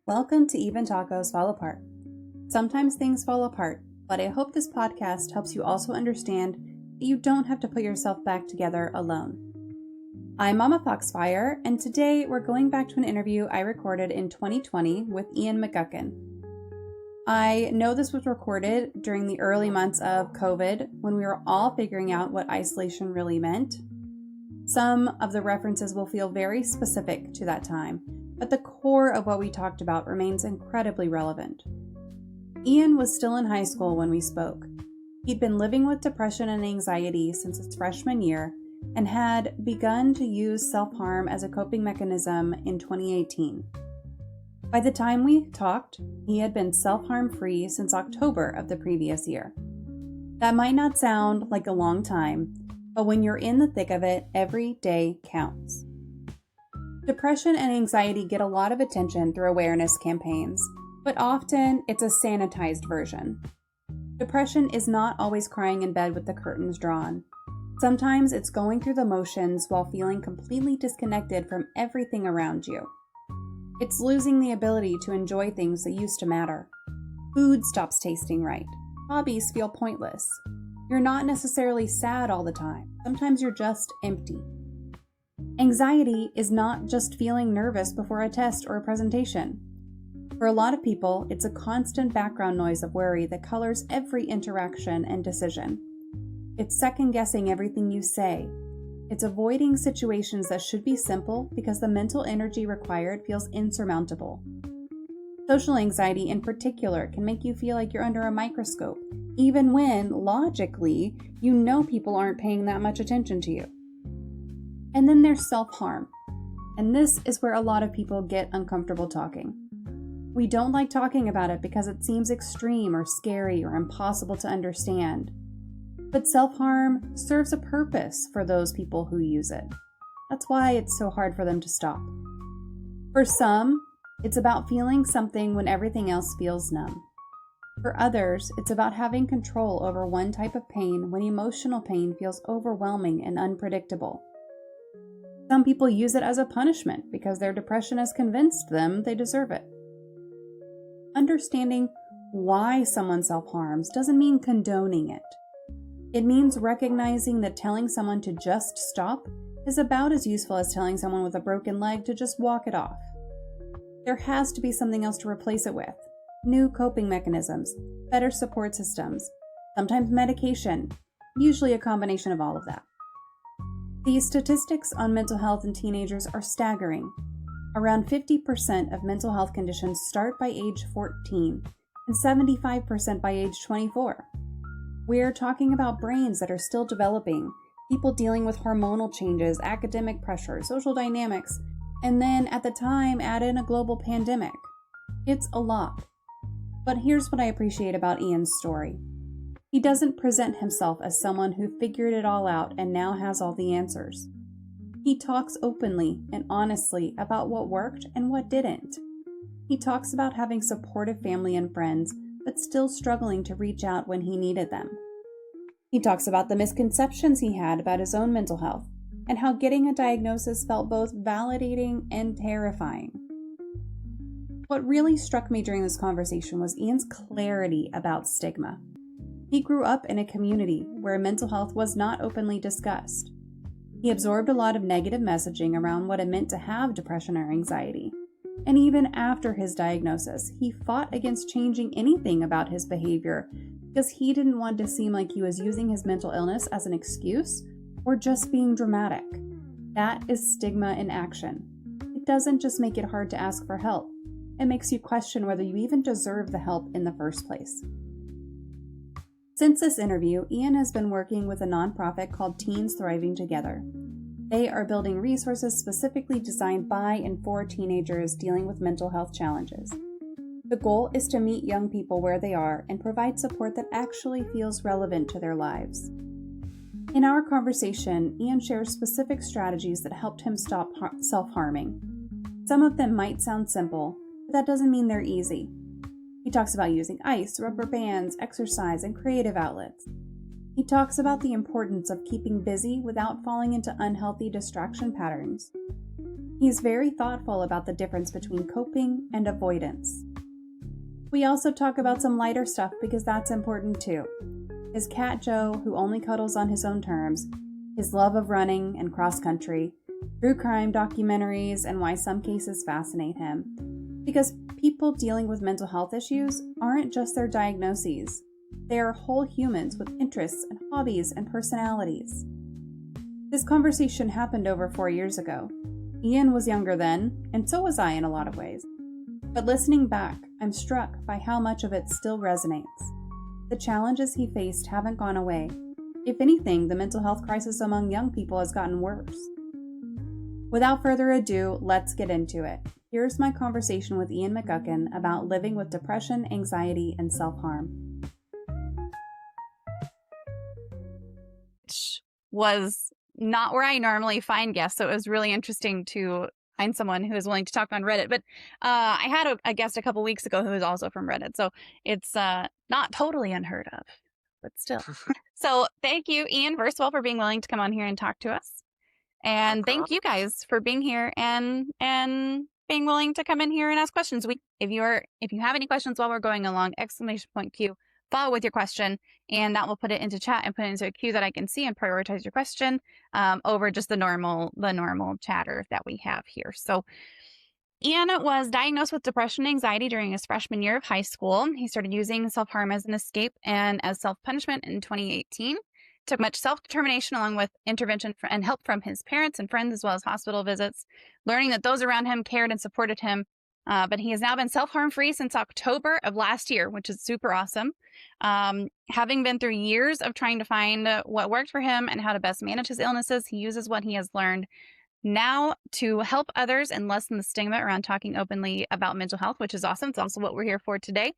Welcome to Even Tacos Fall Apart. Sometimes things fall apart, but I hope this podcast helps you also understand that you don't have to put yourself back together alone. I'm MommaFoxFire, and today we're going back to an interview I recorded in 2020 with Ian McGuckin. I know this was recorded during the early months of COVID when we were all figuring out what isolation really meant. Some of the references will feel very specific to that time, but the core of what we talked about remains incredibly relevant. Ian was still in high school when we spoke. He'd been living with depression and anxiety since his freshman year and had begun to use self-harm as a coping mechanism in 2018. By the time we talked, he had been self-harm free since October of the previous year. That might not sound like a long time, but when you're in the thick of it, every day counts. Depression and anxiety get a lot of attention through awareness campaigns, but often it's a sanitized version. Depression is not always crying in bed with the curtains drawn. Sometimes it's going through the motions while feeling completely disconnected from everything around you. It's losing the ability to enjoy things that used to matter. Food stops tasting right. Hobbies feel pointless. You're not necessarily sad all the time. Sometimes you're just empty. Anxiety is not just feeling nervous before a test or a presentation. For a lot of people, it's a constant background noise of worry that colors every interaction and decision. It's second-guessing everything you say. It's avoiding situations that should be simple because the mental energy required feels insurmountable. Social anxiety in particular can make you feel like you're under a microscope, even when, logically, you know people aren't paying that much attention to you. And then there's self-harm. And this is where a lot of people get uncomfortable talking. We don't like talking about it because it seems extreme or scary or impossible to understand. But self-harm serves a purpose for those people who use it. That's why it's so hard for them to stop. For some, it's about feeling something when everything else feels numb. For others, it's about having control over one type of pain when emotional pain feels overwhelming and unpredictable. Some people use it as a punishment because their depression has convinced them they deserve it. Understanding why someone self-harms doesn't mean condoning it. It means recognizing that telling someone to just stop is about as useful as telling someone with a broken leg to just walk it off. There has to be something else to replace it with. New coping mechanisms, better support systems, sometimes medication, usually a combination of all of that. The statistics on mental health in teenagers are staggering. Around 50% of mental health conditions start by age 14 and 75% by age 24. We're talking about brains that are still developing, people dealing with hormonal changes, academic pressure, social dynamics, and then at the time add in a global pandemic. It's a lot. But here's what I appreciate about Ian's story. He doesn't present himself as someone who figured it all out and now has all the answers. He talks openly and honestly about what worked and what didn't. He talks about having supportive family and friends, but still struggling to reach out when he needed them. He talks about the misconceptions he had about his own mental health and how getting a diagnosis felt both validating and terrifying. What really struck me during this conversation was Ian's clarity about stigma. He grew up in a community where mental health was not openly discussed. He absorbed a lot of negative messaging around what it meant to have depression or anxiety. And even after his diagnosis, he fought against changing anything about his behavior because he didn't want to seem like he was using his mental illness as an excuse or just being dramatic. That is stigma in action. It doesn't just make it hard to ask for help. It makes you question whether you even deserve the help in the first place. Since this interview, Ian has been working with a nonprofit called Teens Thriving Together. They are building resources specifically designed by and for teenagers dealing with mental health challenges. The goal is to meet young people where they are and provide support that actually feels relevant to their lives. In our conversation, Ian shares specific strategies that helped him stop self-harming. Some of them might sound simple, but that doesn't mean they're easy. He talks about using ice, rubber bands, exercise, and creative outlets. He talks about the importance of keeping busy without falling into unhealthy distraction patterns. He's very thoughtful about the difference between coping and avoidance. We also talk about some lighter stuff because that's important too. His cat Joe, who only cuddles on his own terms, his love of running and cross country, true crime documentaries, and why some cases fascinate him. Because people dealing with mental health issues aren't just their diagnoses. They are whole humans with interests and hobbies and personalities. This conversation happened over 4 years ago. Ian was younger then, and so was I in a lot of ways. But listening back, I'm struck by how much of it still resonates. The challenges he faced haven't gone away. If anything, the mental health crisis among young people has gotten worse. Without further ado, let's get into it. Here's my conversation with Ian McGuckin about living with depression, anxiety, and self-harm. Which was not where I normally find guests, so it was really interesting to find someone who is willing to talk on Reddit. But I had a guest a couple weeks ago who was also from Reddit, so it's not totally unheard of, but still. So thank you, Ian, first of all, for being willing to come on here and talk to us. And thank you guys for being here and being willing to come in here and ask questions. If you have any questions while we're going along, !Q, follow with your question, and that will put it into chat and put it into a queue that I can see and prioritize your question over just the normal chatter that we have here. So Ian was diagnosed with depression and anxiety during his freshman year of high school. He started using self-harm as an escape and as self-punishment in 2018. Took much self-determination along with intervention and help from his parents and friends, as well as hospital visits, learning that those around him cared and supported him. But he has now been self-harm free since October of last year, which is super awesome. Having been through years of trying to find what worked for him and how to best manage his illnesses, he uses what he has learned now to help others and lessen the stigma around talking openly about mental health, which is awesome. It's also what we're here for today.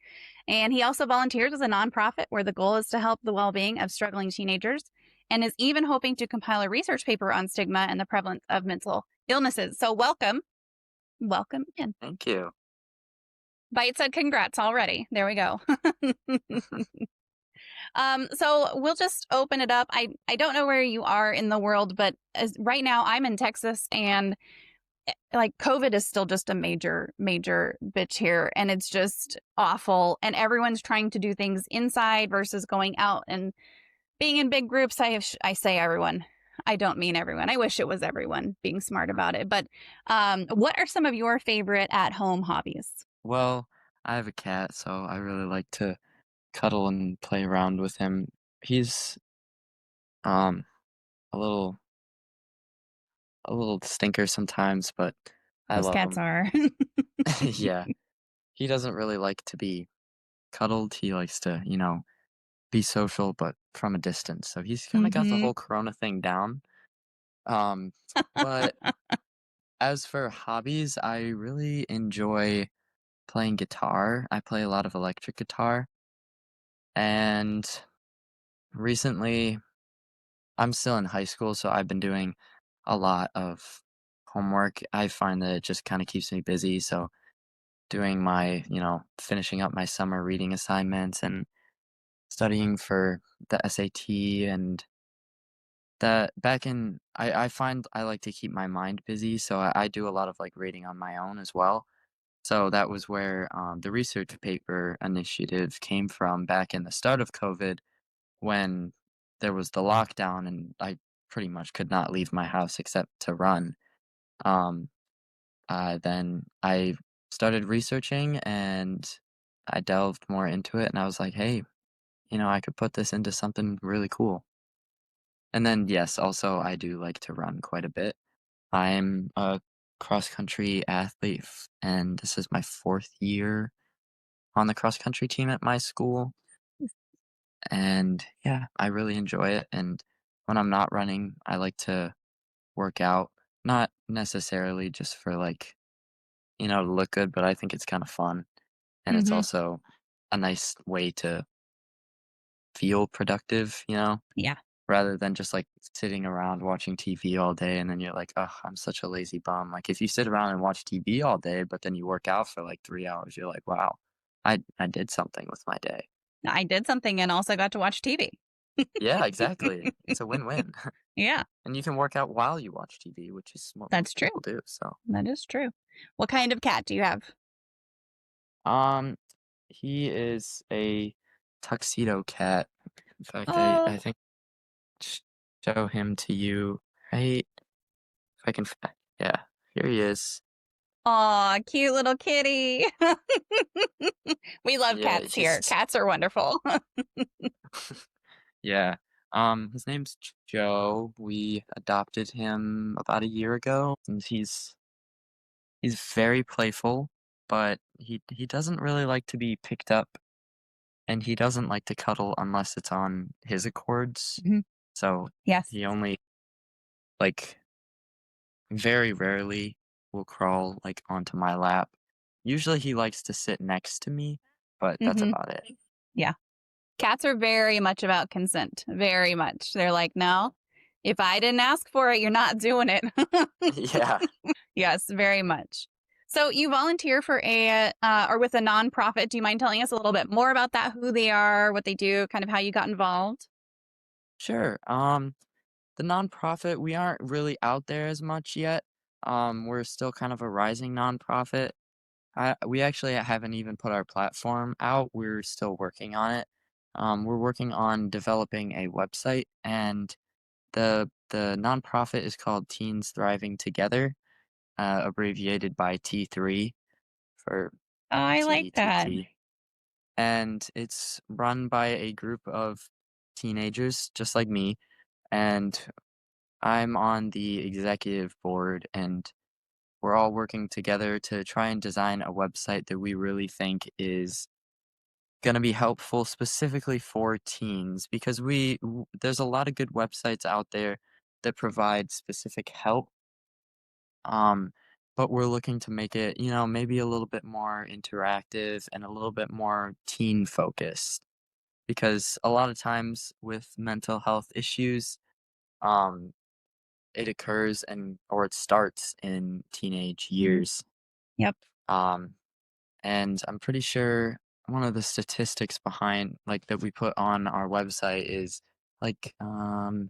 And he also volunteers with a nonprofit where the goal is to help the well-being of struggling teenagers, and is even hoping to compile a research paper on stigma and the prevalence of mental illnesses. So welcome in. Thank you. Bite said congrats already. There we go. So we'll just open it up. I don't know where you are in the world, but right now I'm in Texas, and like COVID is still just a major bitch here, and it's just awful. And everyone's trying to do things inside versus going out and being in big groups. I say everyone. I don't mean everyone. I wish it was everyone being smart about it. But what are some of your favorite at-home hobbies? Well, I have a cat, so I really like to cuddle and play around with him. He's a little stinker sometimes, but I Those love cats him. are. Yeah. He doesn't really like to be cuddled. He likes to, be social, but from a distance. So he's kind of got the whole corona thing down. But as for hobbies, I really enjoy playing guitar. I play a lot of electric guitar. And recently, I'm still in high school, so I've been doing a lot of homework. I find that it just kind of keeps me busy. So doing my, finishing up my summer reading assignments and studying for the SAT, and that I find I like to keep my mind busy. So I do a lot of like reading on my own as well. So that was where the research paper initiative came from back in the start of COVID, when there was the lockdown and I pretty much could not leave my house except to run. Um, then I started researching and I delved more into it, and I was like, hey, I could put this into something really cool. And then, yes, also I do like to run quite a bit. I'm a cross country athlete, and this is my 4th year on the cross country team at my school. And yeah, I really enjoy it. And when I'm not running, I like to work out, not necessarily just for like, to look good, but I think it's kind of fun. And it's also a nice way to feel productive, Yeah. rather than just like sitting around watching TV all day and then you're like, oh, I'm such a lazy bum. Like if you sit around and watch TV all day, but then you work out for like 3 hours, you're like, wow, I did something with my day. I did something and also got to watch TV. Yeah, exactly. It's a win-win. Yeah, And you can work out while you watch TV, which is what that's most true. people do. So, That is true. What kind of cat do you have? um, he is a tuxedo cat. In fact, I Oh, think sh- show him to you, right? If I can, yeah, here he is. aw, cute little kitty. We love Yeah, cats here. he's Cats are wonderful. yeah. His name's Joe. We adopted him about a year ago, and he's very playful, but he doesn't really like to be picked up, and he doesn't like to cuddle unless it's on his accords. Mhm. So Yes. he only like very rarely will crawl like onto my lap. Usually he likes to sit next to me, but that's Hmm. about it. Yeah. Cats are very much about consent. Very much. They're like, no, if I didn't ask for it, you're not doing it. Yeah. Yes, very much. So you volunteer for or with a nonprofit. Do you mind telling us a little bit more about that? Who they are, what they do, kind of how you got involved? Sure. The nonprofit, we aren't really out there as much yet. We're still kind of a rising nonprofit. We actually haven't even put our platform out. We're still working on it. We're working on developing a website, and the nonprofit is called Teens Thriving Together, abbreviated by T3 for Oh, I like that. TETT. And it's run by a group of teenagers just like me, and I'm on the executive board, and we're all working together to try and design a website that we really think is going to be helpful specifically for teens, because there's a lot of good websites out there that provide specific help, um but we're looking to make it, maybe a little bit more interactive and a little bit more teen focused, because a lot of times with mental health issues, um it occurs or it starts in teenage years. Yep. Um, and I'm pretty sure one of the statistics behind like that we put on our website is like I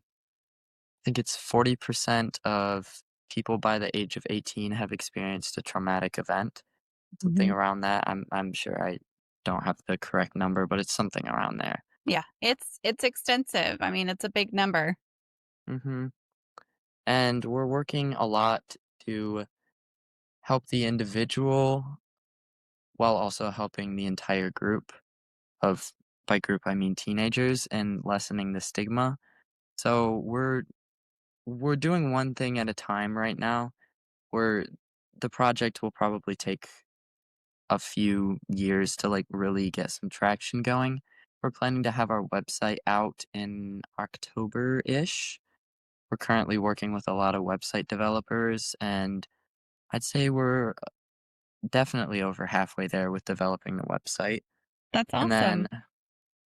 think it's 40% of people by the age of 18 have experienced a traumatic event. Something Hmm. around that. I'm sure I don't have the correct number, but it's something around there. Yeah, it's extensive. I mean, it's a big number. Hmm. And we're working a lot to help the individual while also helping the entire group of by group I mean teenagers, and lessening the stigma. So we're doing one thing at a time right now. Where the project will probably take a few years to like really get some traction going. We're planning to have our website out in October-ish. We're currently working with a lot of website developers, and I'd say we're definitely over halfway there with developing the website. That's And then awesome.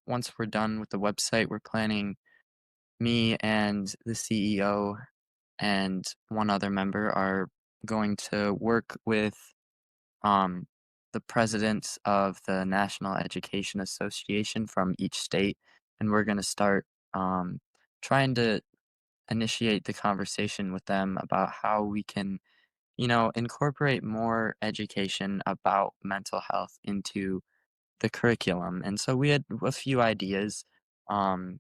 once we're done with the website, we're planning, me and the CEO and one other member are going to work with um, the presidents of the National Education Association from each state, and we're going to start trying to initiate the conversation with them about how we can, incorporate more education about mental health into the curriculum. And so we had a few ideas. Um,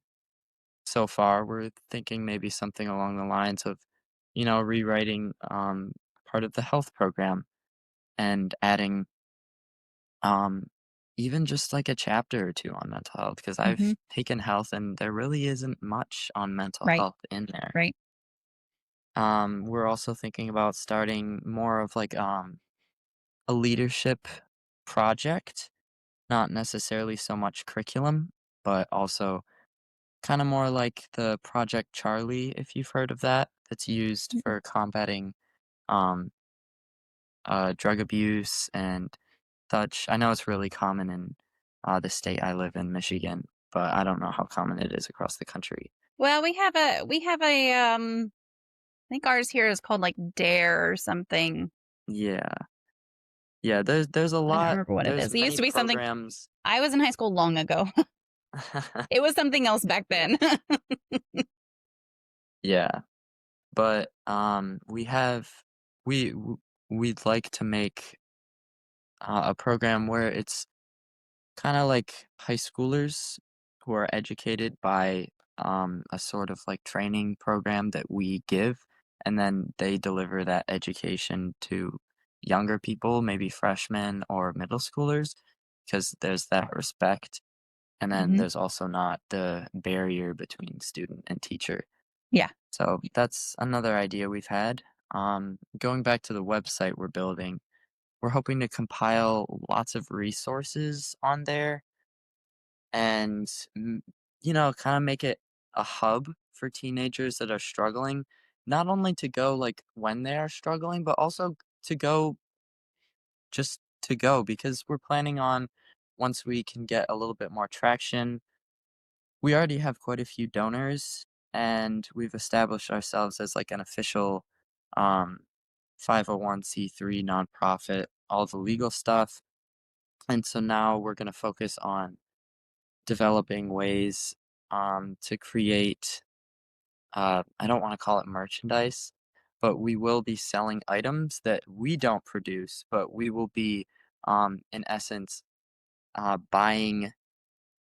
so far, we're thinking maybe something along the lines of, rewriting part of the health program and adding um, even just like a chapter or two on mental health, because Hmm. I've taken health and there really isn't much on mental Right. health in there. Right. We're also thinking about starting more of like a leadership project, not necessarily so much curriculum, but also kind of more like the Project Charlie, if you've heard of that, that's used Mm. for combating um, drug abuse and such. I know it's really common in the state I live in, Michigan, but I don't know how common it is across the country. Well, we have a I think ours here is called like Dare or something. Yeah, yeah. There's a I don't lot. remember what it There's is. It used many to be something. programs. I was in high school long ago. It was something else back then. Yeah, but we w- we'd like to make a program where it's kind of like high schoolers who are educated by a sort of like training program that we give, and then they deliver that education to younger people, maybe freshmen or middle schoolers, because there's that respect. And then Hmm. there's also not the barrier between student and teacher. Yeah. So that's another idea we've had. Going back to the website we're building, we're hoping to compile lots of resources on there and, kind of make it a hub for teenagers that are struggling, not only to go like when they are struggling, but also to go just to go because we're planning on once we can get a little bit more traction. We already have quite a few donors, and we've established ourselves as like an official um, 501(c)(3) nonprofit, all the legal stuff. And so now we're going to focus on developing ways to create, I don't want to call it merchandise, but we will be selling items that we don't produce, but we will be, in essence, buying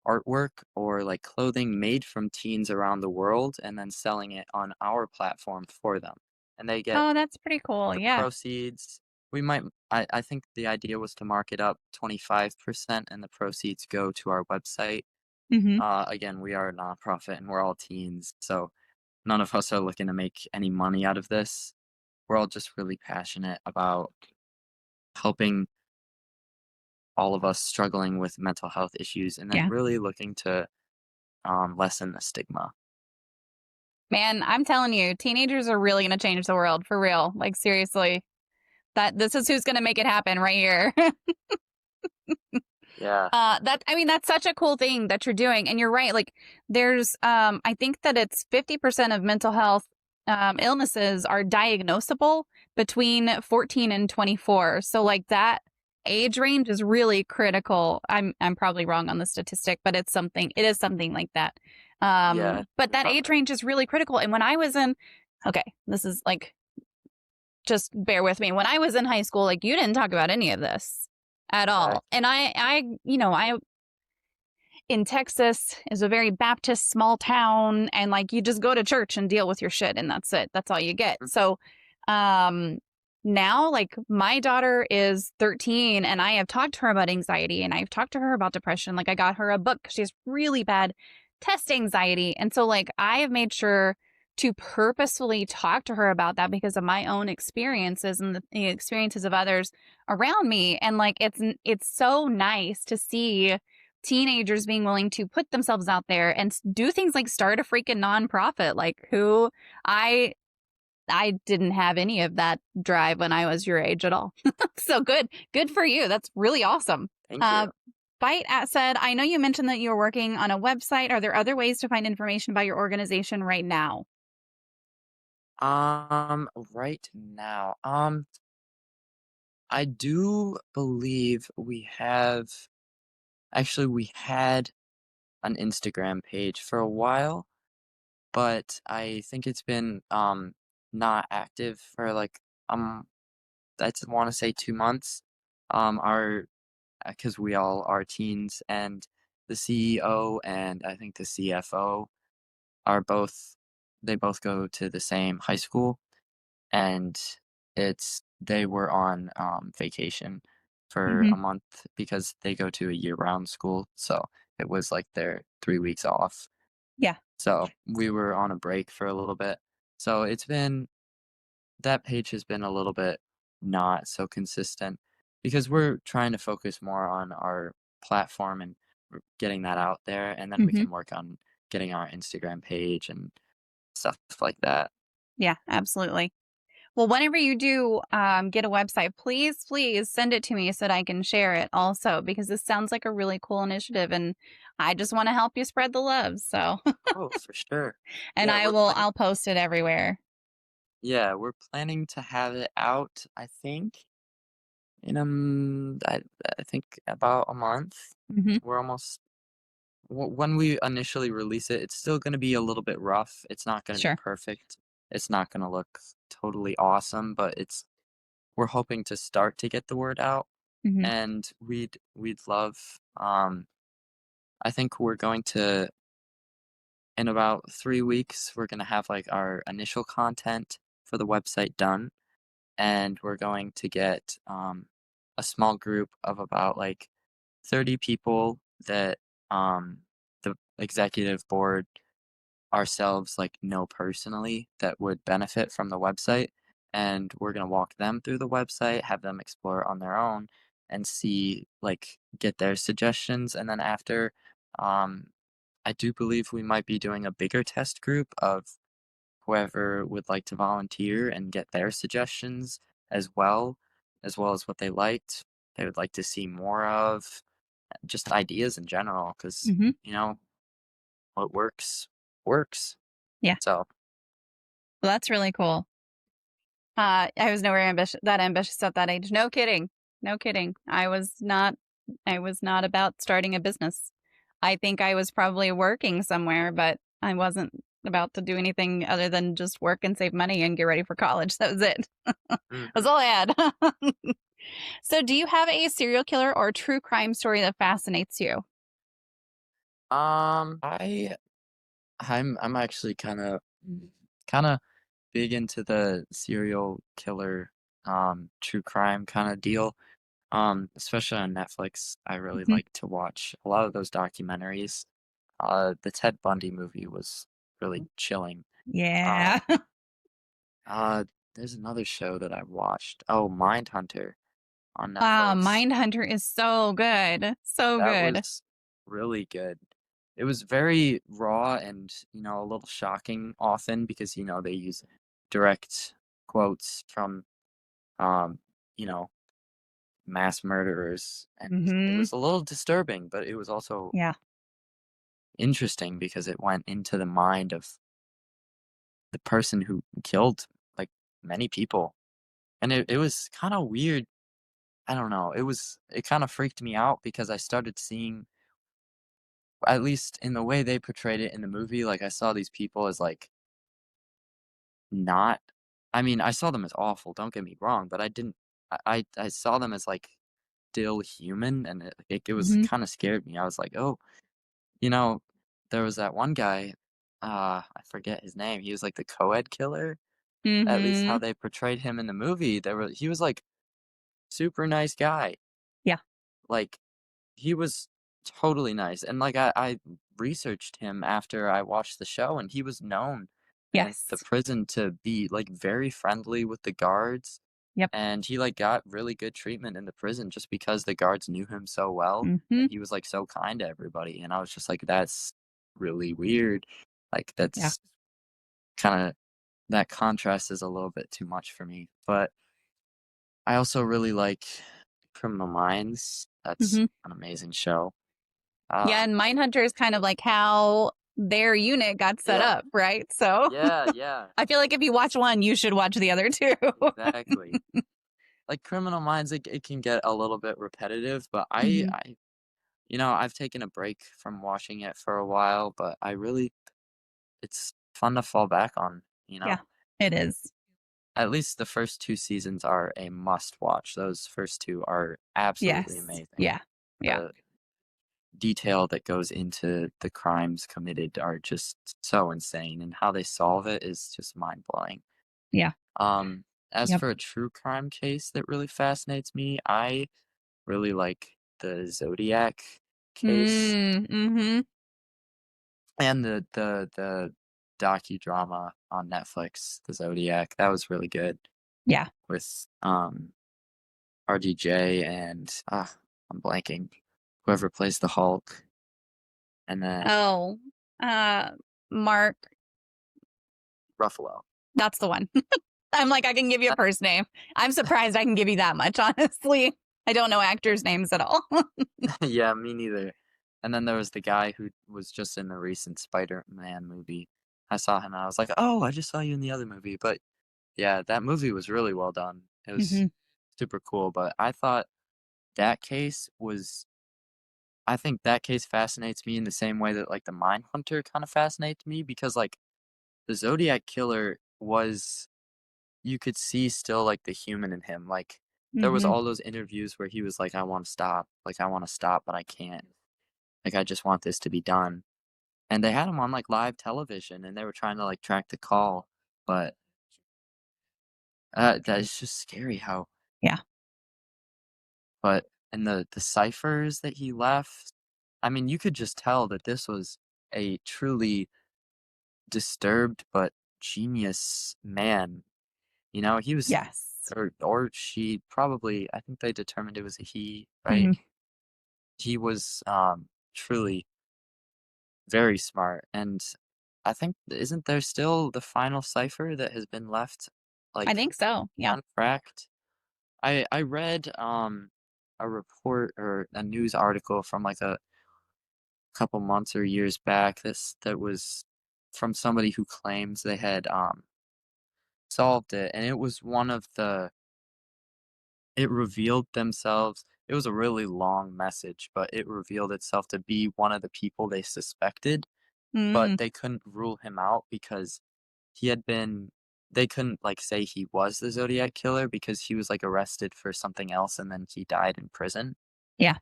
artwork or like clothing made from teens around the world and then selling it on our platform for them. And they get Oh, that's pretty cool. the Yeah. proceeds. We might, I think the idea was to mark it up 25% and the proceeds go to our website. Hmm. Again, we are a nonprofit and we're all teens, so none of us are looking to make any money out of this. We're all just really passionate about helping all of us struggling with mental health issues and then Yeah. really looking to lessen the stigma. Man, I'm telling you, teenagers are really going to change the world for real. Like, seriously, that this is who's going to make it happen right here. Yeah, I mean, that's such a cool thing that you're doing. And you're right. Like, there's, I think that it's 50% of mental health illnesses are diagnosable between 14 and 24. So, like, that age range is really critical. I'm probably wrong on the statistic, but it is something like that. yeah, But you're that probably age right. range is really critical. And when I was in, okay, this is like, just bear with me. When I was in high school, like, you didn't talk about any of this at all. Exactly. And I in Texas is a very Baptist small town, and like you just go to church and deal with your shit, and that's it. That's all you get. Mhm. So um now, like, my daughter is 13 and I have talked to her about anxiety and I've talked to her about depression. Like, I got her a book 'cause she has really bad test anxiety. And so, like, I have made sure to purposefully talk to her about that because of my own experiences and the experiences of others around me. And like, it's so nice to see teenagers being willing to put themselves out there and do things like start a freaking nonprofit. Like, who I didn't have any of that drive when I was your age at all. So good for you. That's really awesome. Thank uh you. Bite at said, I know you mentioned that you're working on a website. Are there other ways to find information about your organization right now? Right now, I do believe we had an Instagram page for a while, but I think it's been not active for like I want to say 2 months. Our because we all are teens, and the CEO and I think the CFO are both they both go to the same high school, and they were on vacation for Hmm. a month because they go to a year-round school, so it was like their 3 weeks off. Yeah. So we were on a break for a little bit. So that page has been a little bit not so consistent because we're trying to focus more on our platform and getting that out there, and then we Hmm. can work on getting our Instagram page and stuff like that. Yeah, absolutely. Well, whenever you do get a website, please send it to me so that I can share it also, because this sounds like a really cool initiative and I just want to help you spread the love. So, Oh, for sure. and Yeah, I'll post it everywhere. we're planning to have it out, I think, in I think about a month. Hmm. We're almost when we initially release it, it's still gonna be a little bit rough. It's not gonna be Sure. perfect. It's not gonna look totally awesome, but we're hoping to start to get the word out, Hmm. and we'd love, I think we're going to in about 3 weeks, we're gonna have, like, our initial content for the website done, and we're going to get, a small group of about, like, 30 people that, the executive board ourselves, like, know personally that would benefit from the website, and we're gonna walk them through the website, have them explore on their own, and see, like, get their suggestions, and then after, um, I do believe we might be doing a bigger test group of whoever would like to volunteer and get their suggestions as well as what they would like to see more of, just ideas in general, because Hmm. you know, what works. Yeah. So, Well, that's really cool. I was nowhere that ambitious at that age. No kidding. No kidding. I was not about starting a business. I think I was probably working somewhere, but I wasn't about to do anything other than just work and save money and get ready for college. That was it. That's mhm. all I had. So, do you have a serial killer or true crime story that fascinates you? I I'm actually kinda big into the serial killer, true crime kinda deal. Especially on Netflix, I really Mhm. like to watch a lot of those documentaries. The Ted Bundy movie was really chilling. Yeah. Um, uh, there's another show that I watched. Oh, Mindhunter on Netflix. Mindhunter is so good. So That good. was really good. It was very raw and, a little shocking often because, they use direct quotes from, um, you know, mass murderers, and it Mhm. was a little disturbing, but it was also Yeah. interesting because it went into the mind of the person who killed, like, many people, and it was kinda weird. I don't know, it kinda freaked me out because I started seeing, at least in the way they portrayed it in the movie, like, I saw these people as, like, not I mean, I saw them as awful, don't get me wrong, but I didn't I saw them as, like, still human, and it was Mhm. kinda scared me. I was like, "Oh." You know, there was that one guy, I forget his name, he was, like, the co-ed killer, at least how Mhm. they portrayed him in the movie, he was, like, super nice guy, Yeah. like, he was totally nice, and, like, I researched him after I watched the show, and he was known at the Yes. prison to be, like, very friendly with the guards, Yep. and he, like, got really good treatment in the prison just because the guards knew him so well, and Mhm. he was, like, so kind to everybody, and I was just like, "That's really weird." Like, Yeah. that's kinda that contrast is a little bit too much for me, but I also really like Criminal Minds. That's Mhm. an amazing show. Yeah, Um and Mindhunter is kind of like how their unit got set Yeah. up, right? So, Yeah, yeah. I feel like if you watch one, you should watch the other two. Exactly. Like, Criminal Minds, it can get a little bit repetitive, but Mhm. I've taken a break from watching it for a while, but it's fun to fall back on, you Yeah, know? it is. At least the first 2 seasons are a must watch. Those first 2 are absolutely Yes. amazing. Yeah. Yeah. The detail that goes into the crimes committed are just so insane, and how they solve it is just mind-blowing. Yeah. Um, as Yep. for a true crime case that really fascinates me, I really like the Zodiac case Mhm. and the docudrama on Netflix, The Zodiac. That was really good Yeah. with, RDJ and, I'm blanking, whoever plays the Hulk, and then Oh, uh, Mark, Ruffalo. that's the one. I'm like, I can give you a first name. I'm surprised I can give you that much, honestly. I don't know actors' names at all. Yeah, me neither. And then there was the guy who was just in the recent Spider-Man movie. I saw him and I was like, "Oh, I just saw you in the other movie." But yeah, that movie was really well done. It was Mhm. super cool, but I thought that case was I think that case fascinates me in the same way that, like, the Mindhunter kinda fascinates me because, like, the Zodiac Killer was you could see still, like, the human in him, like, there was Mhm. all those interviews where he was like, I wanna stop, but I can't. Like, I just want this to be done." And they had him on, like, live television, and they were trying to, like, track the call, but, that is just scary how Yeah. but and the ciphers that he left, I mean, you could just tell that this was a truly disturbed but genius man, you know, he was Yes. or she probably I think they determined it was a he, right? Mhm. He was, truly very smart, and I think isn't there still the final cipher that has been left, I like, think so. Yeah. uncracked? I read, a report or a news article from, like, a couple months or years back that was from somebody who claims they had, solved it, and it was one of the it revealed themselves it was a really long message, but it revealed itself to be one of the people they suspected, but Mm. they couldn't rule him out because he had been they couldn't, like, say he was the Zodiac Killer because he was, like, arrested for something else and then he died in prison. Yeah.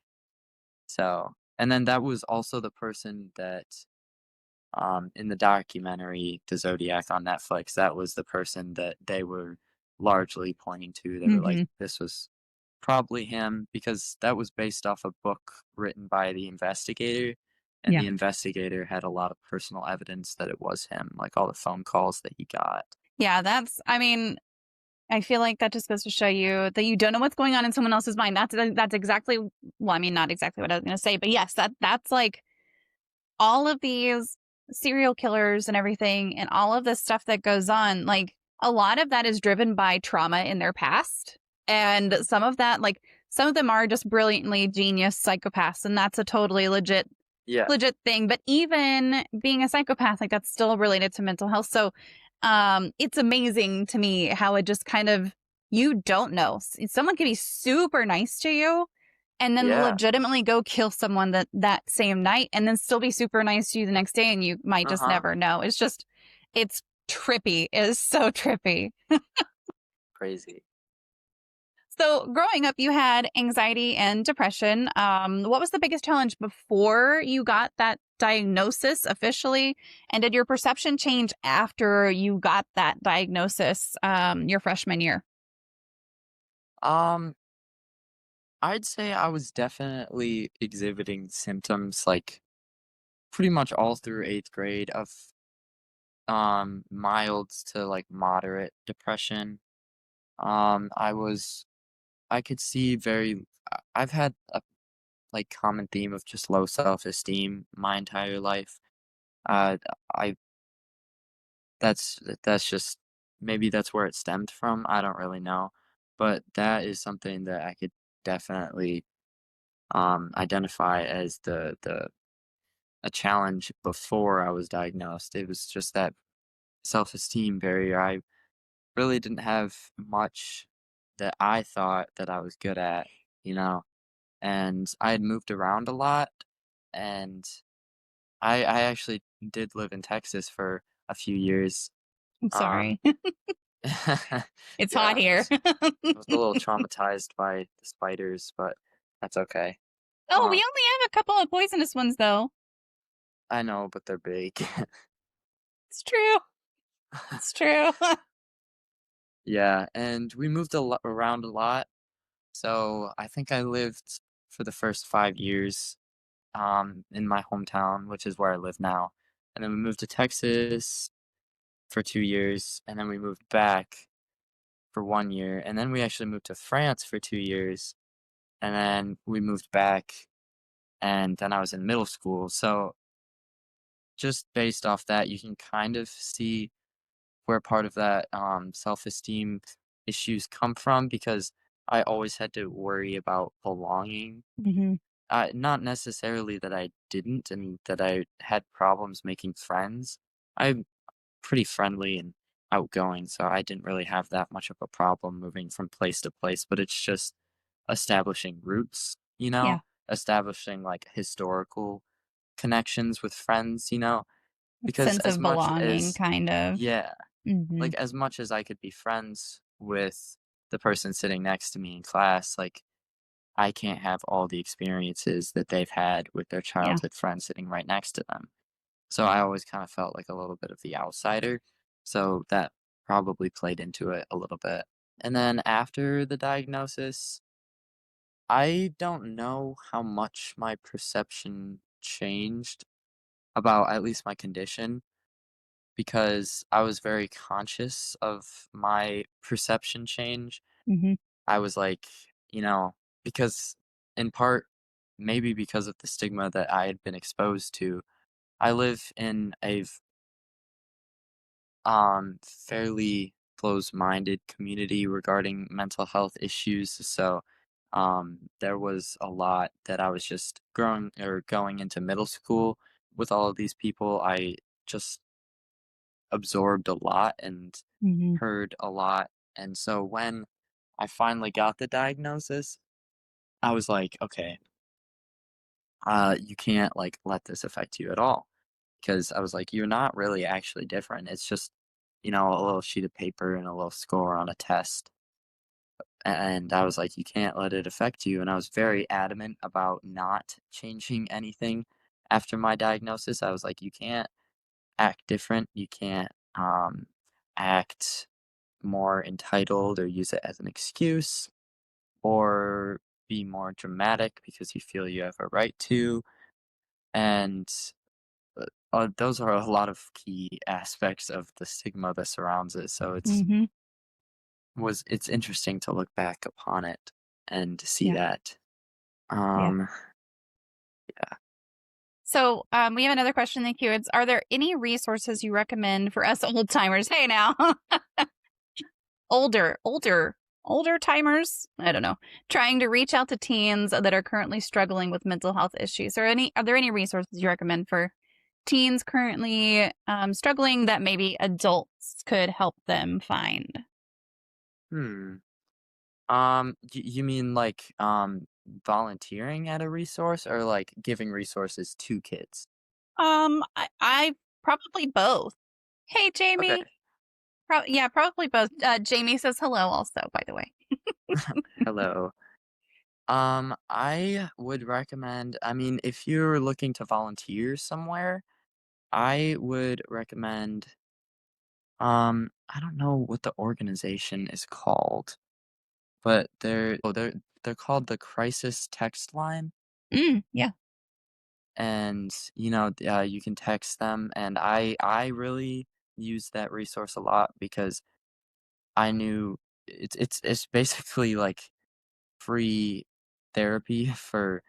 So and then that was also the person that, in the documentary, The Zodiac on Netflix, that was the person that they were largely pointing to. They were like, Mhm. "This was probably him," because that was based off a book written by the investigator, and Yeah. the investigator had a lot of personal evidence that it was him, like all the phone calls that he got. Yeah, I mean, I feel like that just goes to show you that you don't know what's going on in someone else's mind. That's exactly well, I mean, not exactly what I was gonna say, but yes, that's like all of these serial killers and everything and all of this stuff that goes on, like a lot of that is driven by trauma in their past. And some of that, like some of them are just brilliantly genius psychopaths, and that's a totally Yeah, legit thing. But even being a psychopath, like that's still related to mental health. So it's amazing to me how it just kind of you don't know. Someone can be super nice to you and then yeah, legitimately go kill someone that same night and then still be super nice to you the next day and you might just uh-huh, never know. It's trippy. It is so trippy. crazy. So growing up, you had anxiety and depression. What was the biggest challenge before you got that diagnosis officially? And did your perception change after you got that diagnosis your freshman year? Um, I'd say I was definitely exhibiting symptoms, like, pretty much all through 8th grade of, mild to, like, moderate depression. I was I could see I've had a, like, common theme of just low self-esteem my entire life. Uh, I that's just maybe that's where it stemmed from, I don't really know, but that is something that I could definitely, identify as the a challenge before I was diagnosed. It was just that self-esteem barrier. I really didn't have much that I thought that I was good at, you know? And I had moved around a lot, and I actually did live in Texas for a few years. I'm Um, sorry. It's hot yeah, here. I was a little traumatized by the spiders, but that's okay. Oh, we Um, only have a couple of poisonous ones, though. I know, but they're big. It's true. It's true. Yeah, and we moved around a lot. So I think I lived for the first 5 years in my hometown, which is where I live now. And then we moved to Texas for 2 years, and then we moved back for 1 year, and then we actually moved to France for 2 years, and then we moved back, and then I was in middle school. So just based off that, you can kind of see where part of that self-esteem issues come from because I always had to worry about belonging. Hmm. Not necessarily that I didn't and that I had problems making friends. I'm pretty friendly and outgoing, so I didn't really have that much of a problem moving from place to place, but it's just establishing roots, you Yeah. know? establishing like historical connections with friends, because Sense as of much belonging, as kind of. yeah, Mhm. like as much as I could be friends with the person sitting next to me in class, like I can't have all the experiences that they've had with their Yeah. childhood friend sitting right next to them. So I always kind of felt like a little bit of the outsider. So that probably played into it a little bit. And then after the diagnosis, I don't know how much my perception changed about at least my condition because I was very conscious of my perception change. Mhm. I was like, you know, because in part, maybe because of the stigma that I had been exposed to, I live in a fairly close-minded community regarding mental health issues. So there was a lot that I was just growing or going into middle school with all of these people. I just absorbed a lot and Mhm. heard a lot. And so when I finally got the diagnosis, I was like, okay, you can't like let this affect you at all. Because I was like, you're not really actually different. It's just, a little sheet of paper and a little score on a test. And I was like, you can't let it affect you. And I was very adamant about not changing anything after my diagnosis. I was like, you can't act different. You can't act more entitled or use it as an excuse or be more dramatic because you feel you have a right to. And those are a lot of key aspects of the stigma that surrounds it. So Mhm. it's interesting to look back upon it and to see Yeah. that. Yeah. Um, So, we have another question in the queue. It's, are there any resources you recommend for us old timers? Hey, now, older timers. I don't know. Trying to reach out to teens that are currently struggling with mental health issues. Are there any resources you recommend for teens currently struggling that maybe adults could help them find? hmm. You mean like volunteering at a resource or like giving resources to kids? I probably both. Hey, Okay. Jamie. Yeah, probably both. Jamie says hello, also, by the way. Hello. I would recommend, I mean, if you're looking to volunteer somewhere, I would recommend, I don't know what the organization is called, but they're called the Crisis Text Line, Yeah. and you can text them, and I really use that resource a lot because I knew it's basically like free therapy for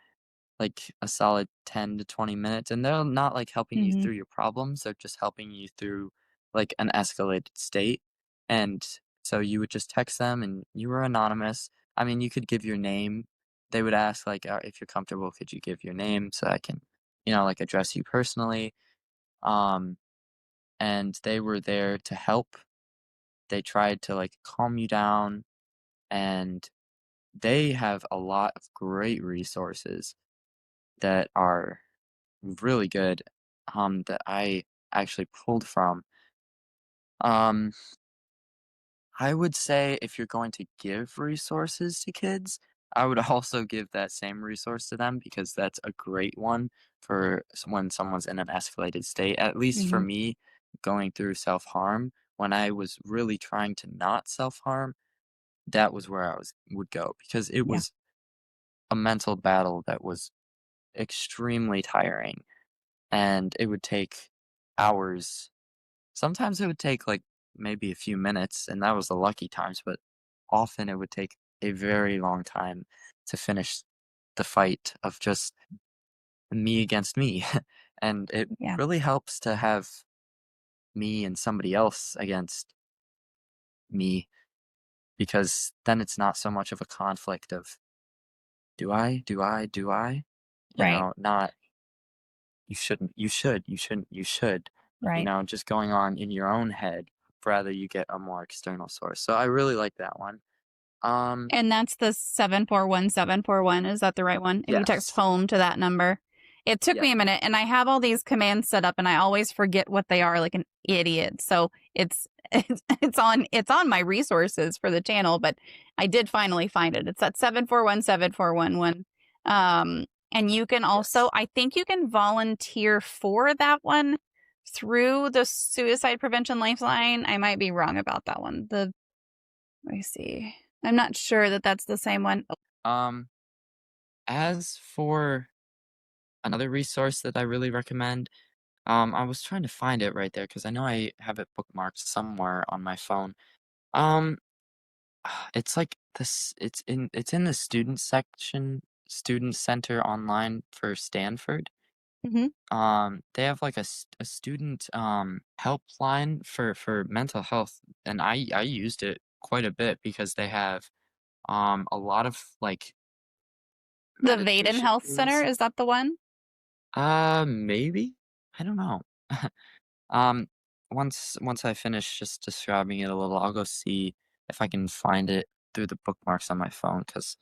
like a solid 10 to 20 minutes, and they're not like helping you Hmm. through your problems, they're just helping you through like an escalated state. And so you would just text them and you were anonymous. I mean, you could give your name. They would ask like, if you're comfortable, could you give your name so I can, like address you personally. Um, and they were there to help. They tried to like calm you down, and they have a lot of great resources that are really good, that I actually pulled from. Um, I would say if you're going to give resources to kids, I would also give that same resource to them because that's a great one for when someone's in an escalated state. At least for Hmm. me, going through self-harm, when I was really trying to not self-harm, that was where would go because it Yeah. was a mental battle that was extremely tiring, and it would take hours. Sometimes it would take, like, maybe a few minutes, and that was the lucky times, but often it would take a very long time to finish the fight of just me against me, and it Yeah. really helps to have me and somebody else against me because then it's not so much of a conflict of, "Do I? Do I? Do I?" Right. Not, "You shouldn't, you should, you shouldn't, you should," Right. just going on in your own head, rather you get a more external source. So I really like that one. And that's the 741-741. Is that the right one? If you text Yes. home to that number. It took me a minute, and I have all these commands set up, and I always forget what they are like an idiot. So it's on my resources for the channel, but I did finally find it. It's that 741-741 and you can also, Yes. I think you can volunteer for that one through the Suicide Prevention Lifeline. I might be wrong about that one. Let me see. I'm not sure that that's the same one. As for another resource that I really recommend, I was trying to find it right there because I know I have it bookmarked somewhere on my phone. Um, it's like this. It's in the student section, student center online for Stanford. Mhm. They have like a student helpline for mental health, and I used it quite a bit because they have a lot of like The Vaden meditation Health Center, things. is that the one? Maybe. I don't know. Um, once I finish just describing it a little, I'll go see if I can find it through the bookmarks on my phone because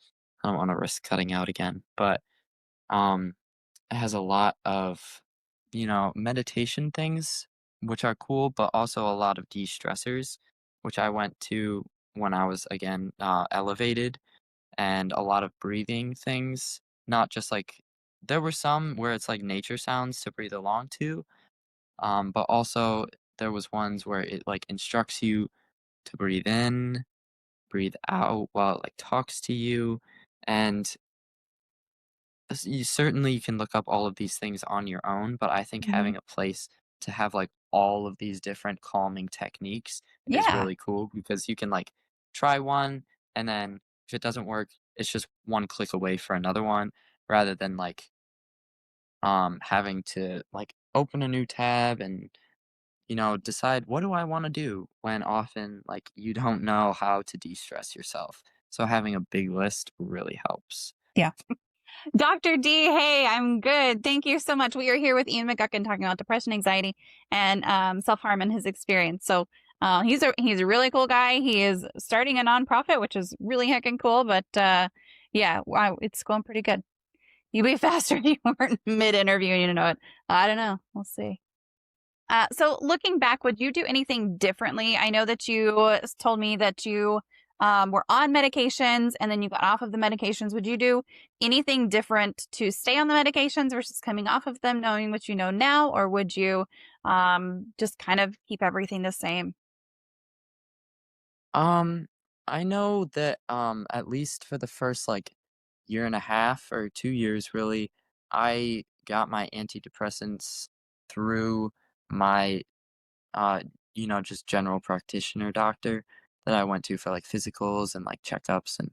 I don't want to risk cutting out again. But um, it has a lot of, meditation things, which are cool, but also a lot of de-stressors, which I went to when I was again elevated, and a lot of breathing things. Not just like there were some where it's like nature sounds to breathe along to, but also there was ones where it like instructs you to breathe in, breathe out while it like talks to you. And you certainly can look up all of these things on your own, but I think Mhm. having a place to have like all of these different calming techniques is Yeah. really cool because you can like try one, and then if it doesn't work, it's just one click away for another one rather than like having to like open a new tab and decide what do I want to do when often like you don't know how to de-stress yourself. So having a big list really helps. Yeah. Dr. D, hey, I'm good. Thank you so much. We are here with Ian McGuckin talking about depression, anxiety, and self-harm and his experience. So he's a really cool guy. He is starting a nonprofit, which is really heckin' cool. But yeah, wow, it's going pretty good. You'd be faster if you weren't mid-interview, you know it. I don't know. We'll see. So looking back, would you do anything differently? I know that you told me that you were on medications and then you got off of the medications. Would you do anything different to stay on the medications versus coming off of them, knowing what you know now? Or would you just kind of keep everything the same? Um, I know that at least for the first like year and a half or 2 years really, I got my antidepressants through my uh just general practitioner doctor that I went to for like physicals and like checkups, and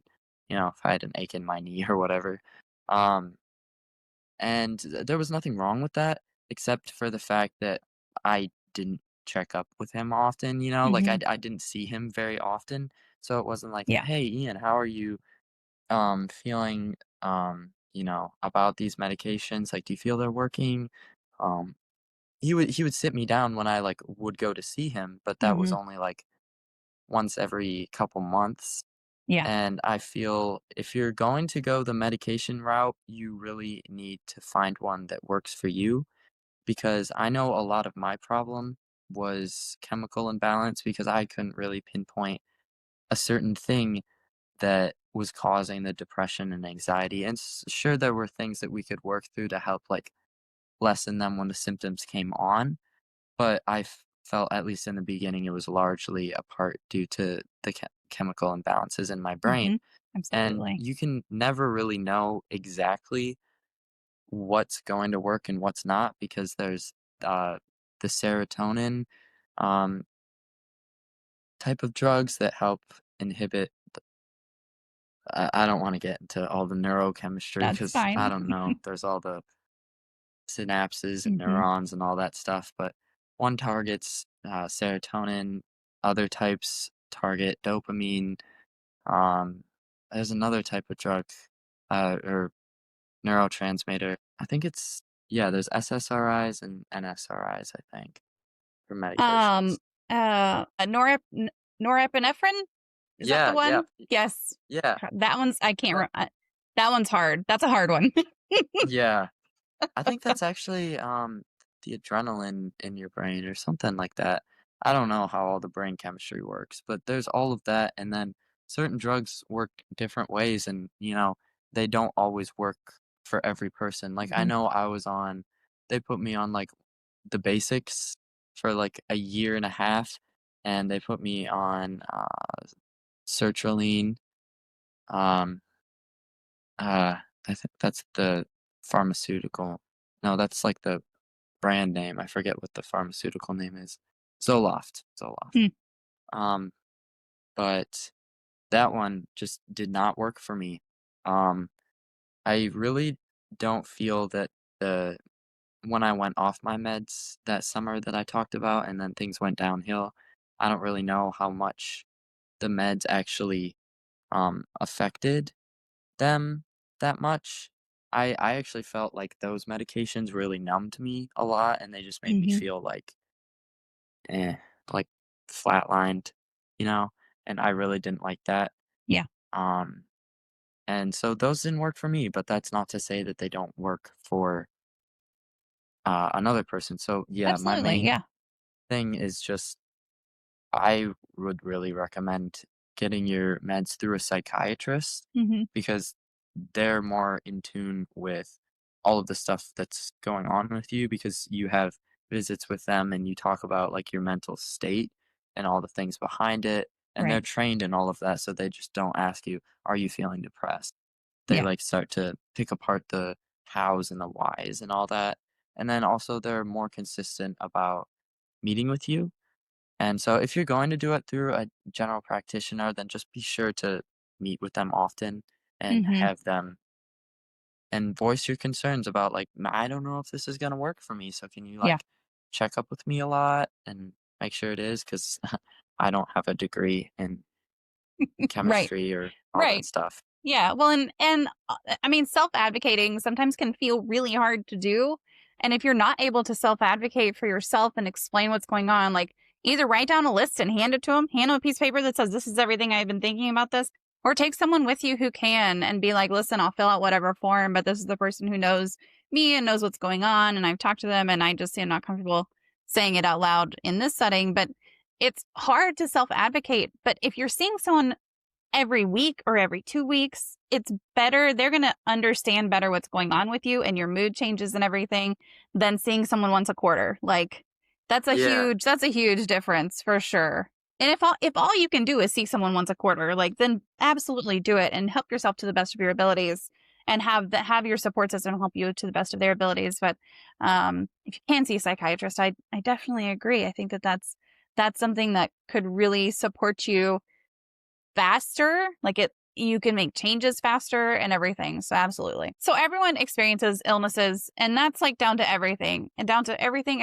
if I had an ache in my knee or whatever. Um and there was nothing wrong with that except for the fact that I didn't check up with him often, like Hmm. I didn't see him very often. So it wasn't like, Yeah. "Hey, Ian, how are you feeling about these medications? Like, do you feel they're working?" Um he would sit me down when I like would go to see him, but that was Hmm. only like once every couple months. Yeah. And I feel if you're going to go the medication route, you really need to find one that works for you, because I know a lot of my problem was chemical imbalance because I couldn't really pinpoint a certain thing that was causing the depression and anxiety. And sure, there were things that we could work through to help like lessen them when the symptoms came on, but I felt, at least in the beginning, it was largely a part due to the chemical imbalances in my Hmm. brain. And Absolutely. you can never really know exactly what's going to work and what's not because there's uh, the serotonin um, type of drugs that help inhibit. I don't want to get into all the neurochemistry That's because I fine. don't know. There's all the synapses and Hmm. neurons and all that stuff, but one targets serotonin, other types target dopamine. Um, there's another type of drug or neurotransmitter. I think yeah, there's SSRIs and NSRIs, I think, for medications. Um, norepinephrine. Is that the Yeah, yeah, one? Yes. yeah. That one's I can't That that one's hard. That's a hard one. yeah. I think that's actually, the adrenaline in your brain or something like that. I don't know how all the brain chemistry works, but there's all of that, and then certain drugs work different ways, and, they don't always work for every person. Like, I Mhm. know they put me on, like, the basics for, like, a year and a half, and they put me on, sertraline, um, uh, I think that's the pharmaceutical no, that's, like, the brand name. I forget what the pharmaceutical name is. Zoloft. Hmm. Um, but that one just did not work for me. Um, I really don't feel that the when I went off my meds that summer that I talked about and then things went downhill, I don't really know how much the meds actually affected them that much. I actually felt like those medications really numbed me a lot and they just made me Mhm. feel eh, like flatlined, you know, and I really didn't like that. Yeah. Um, and so those didn't work for me, but that's not to say that they don't work for another person. So yeah, my Absolutely. main Yeah. thing is just I would really recommend getting your meds through a psychiatrist Mhm. because they're more in tune with all of the stuff that's going on with you because you have visits with them and you talk about like your mental state and all the things behind it. And they're Right. trained in all of that. So they just don't ask you, are you feeling depressed? They Yeah. like start to pick apart the hows and the whys and all that. And then also they're more consistent about meeting with you and so if you're going to do it through a general practitioner, then just be sure to meet with them often and Mhm. have them and voice your concerns about like, I don't know if this is gonna work for me. So can you Yeah. like check up with me a lot and make sure it is? Because I don't have a degree in Right. chemistry or all that Right. stuff. Yeah, well, I mean, self-advocating sometimes can feel really hard to do, and if you're not able to self-advocate for yourself and explain what's going on, like, either write down a list and hand it to them, hand them a piece of paper that says, "This is everything I've been thinking about this," or take someone with you who can and be like, "Listen, I'll fill out whatever form, but this is the person who knows me and knows what's going on, and I've talked to them, and I just am not comfortable saying it out loud in this setting," but it's hard to self-advocate, but if you're seeing someone every week or every 2 weeks, it's better they're gonna understand better what's going on with you and your mood changes and everything than seeing someone once a quarter. Like, Yeah. that's a huge difference for sure. And if all you can do is see someone once a quarter, like, then absolutely do it and help yourself to the best of your abilities and have your support system help you to the best of their abilities. But, if you can see a psychiatrist, I definitely agree. I think that's something that could really support you faster, like you can make changes faster and everything. So absolutely. So everyone experiences illnesses and that's like down to everything and down to everything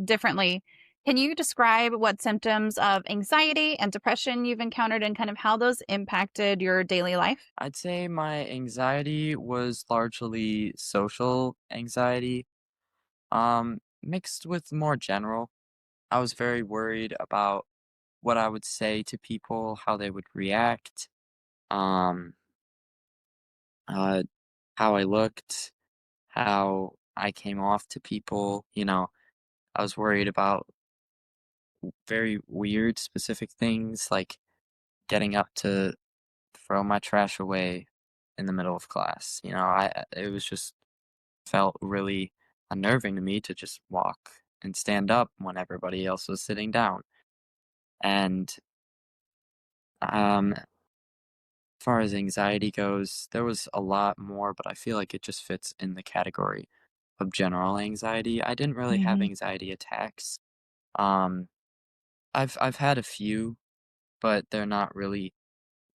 differently. Can you describe what symptoms of anxiety and depression you've encountered and kind of how those impacted your daily life? I'd say my anxiety was largely social anxiety, mixed with more general. I was very worried about what I would say to people, how they would react, um, uh, how I looked, how I came off to people. I was worried about very weird specific things like getting up to throw my trash away in the middle of class. It was just felt really unnerving to me to just walk and stand up when everybody else was sitting down. And as far as anxiety goes, there was a lot more, but I feel like it just fits in the category of general anxiety. I didn't really have Mhm. anxiety attacks. Um, I've had a few, but they're not really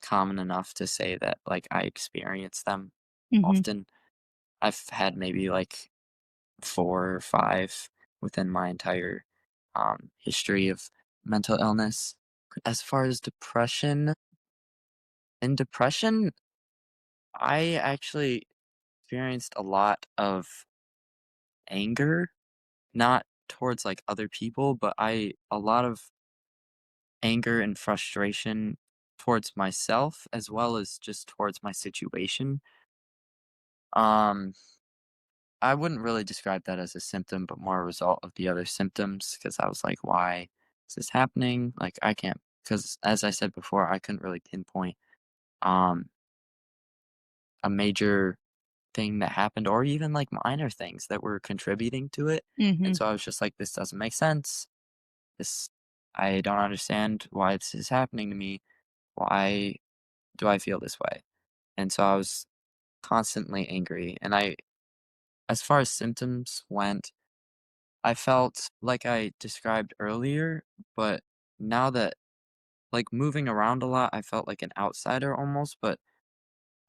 common enough to say that like I experience them Mhm. often. I've had maybe like 4 or 5 within my entire history of mental illness. As far as depression, I actually experienced a lot of anger, not towards like other people, but a lot of anger and frustration towards myself as well as just towards my situation. Um, I wouldn't really describe that as a symptom, but more a result of the other symptoms because I was like, why is this happening? Like, I can't, because as I said before, I couldn't really pinpoint um, a major thing that happened or even like minor things that were contributing to it. And Mhm. so I was just like, this doesn't make sense. This, I don't understand why this is happening to me. Why do I feel this way? And so I was constantly angry. And as far as symptoms went, I felt like I described earlier, but now that like moving around a lot, I felt like an outsider almost, but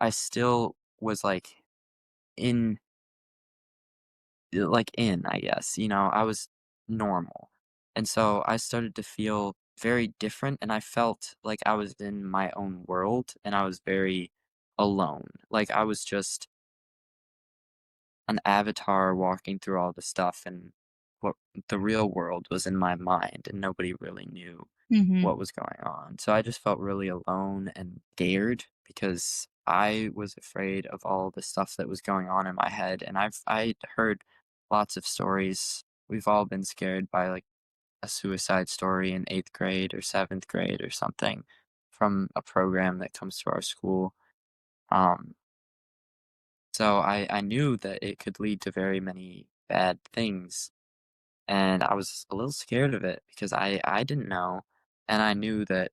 I still was in I guess, I was normal. And so I started to feel very different and I felt like I was in my own world and I was very alone. Like I was just an avatar walking through all the stuff and what the real world was in my mind and nobody really knew Mhm. what was going on. So I just felt really alone and scared because I was afraid of all the stuff that was going on in my head and I heard lots of stories. We've all been scared by like a suicide story in 8th grade or 7th grade or something from a program that comes to our school. Um so I knew that it could lead to very many bad things, and I was a little scared of it because I didn't know, and I knew that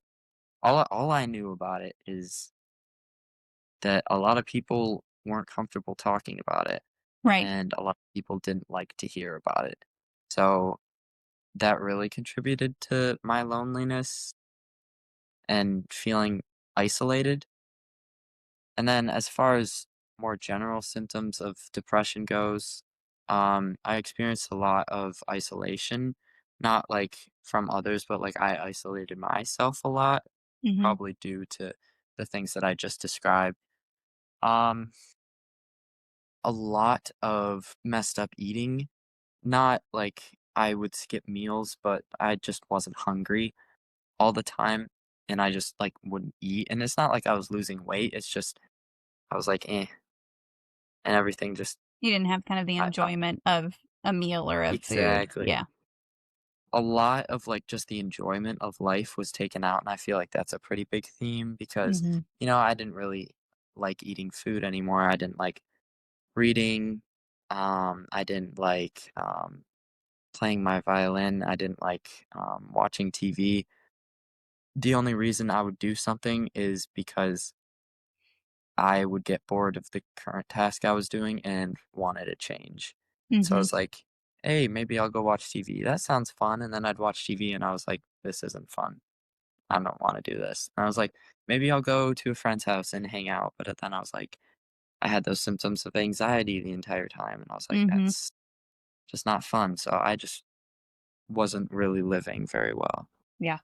all I knew about it is that a lot of people weren't comfortable talking about it, Right. and a lot of people didn't like to hear about it. So that really contributed to my loneliness and feeling isolated. And then as far as more general symptoms of depression goes, I experienced a lot of isolation, not like from others, but like I isolated myself a lot, Mhm. probably due to the things that I just described. Um, a lot of messed up eating, not like I would skip meals, but I just wasn't hungry all the time and I just like wouldn't eat. And it's not like I was losing weight, it's just I was like, eh, and everything just You didn't have kind of the I enjoyment of a meal or of food. exactly. Yeah. A lot of, like, just the enjoyment of life was taken out, and I feel like that's a pretty big theme because, Mhm. I didn't really like eating food anymore, I didn't like reading, I didn't like, playing my violin, I didn't like, watching TV. The only reason I would do something is because I would get bored of the current task I was doing and wanted a change. So I Mhm. was like, "Hey, maybe I'll go watch TV. That sounds fun." And then I'd watch TV and I was like, "This isn't fun. I don't want to do this." And I was like, "Maybe I'll go to a friend's house and hang out." But then I was like, I had those symptoms of anxiety the entire time and I was like, Mhm. that's just not fun. So I just wasn't really living very well. Yeah.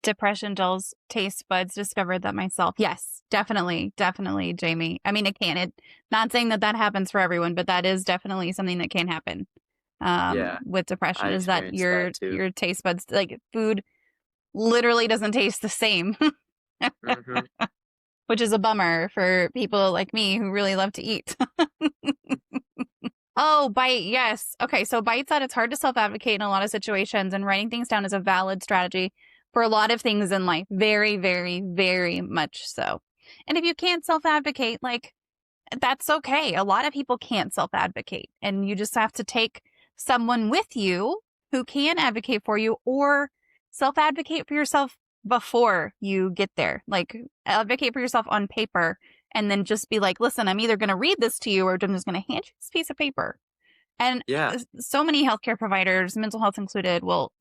Depression dulls taste buds. Discovered that myself. Yes, definitely, definitely, Jamie. I mean, it can. Not saying that that happens for everyone, but that is definitely something that can happen. Yeah, With depression I is that experienced your that too. your taste buds, like food, literally doesn't taste the same, Hmm. which is a bummer for people like me who really love to eat. Oh, bite. Yes. Okay. So bite said it's hard to self advocate in a lot of situations, and writing things down is a valid strategy for a lot of things in life. Very, very, very much so. And if you can't self advocate, like, that's okay. A lot of people can't self advocate, and you just have to take someone with you who can advocate for you or self advocate for yourself before you get there. Like, advocate for yourself on paper and then just be like, listen, I'm either going to read this to you or I'm just going to hand you this piece of paper. And Yeah. so many healthcare providers, mental health included, will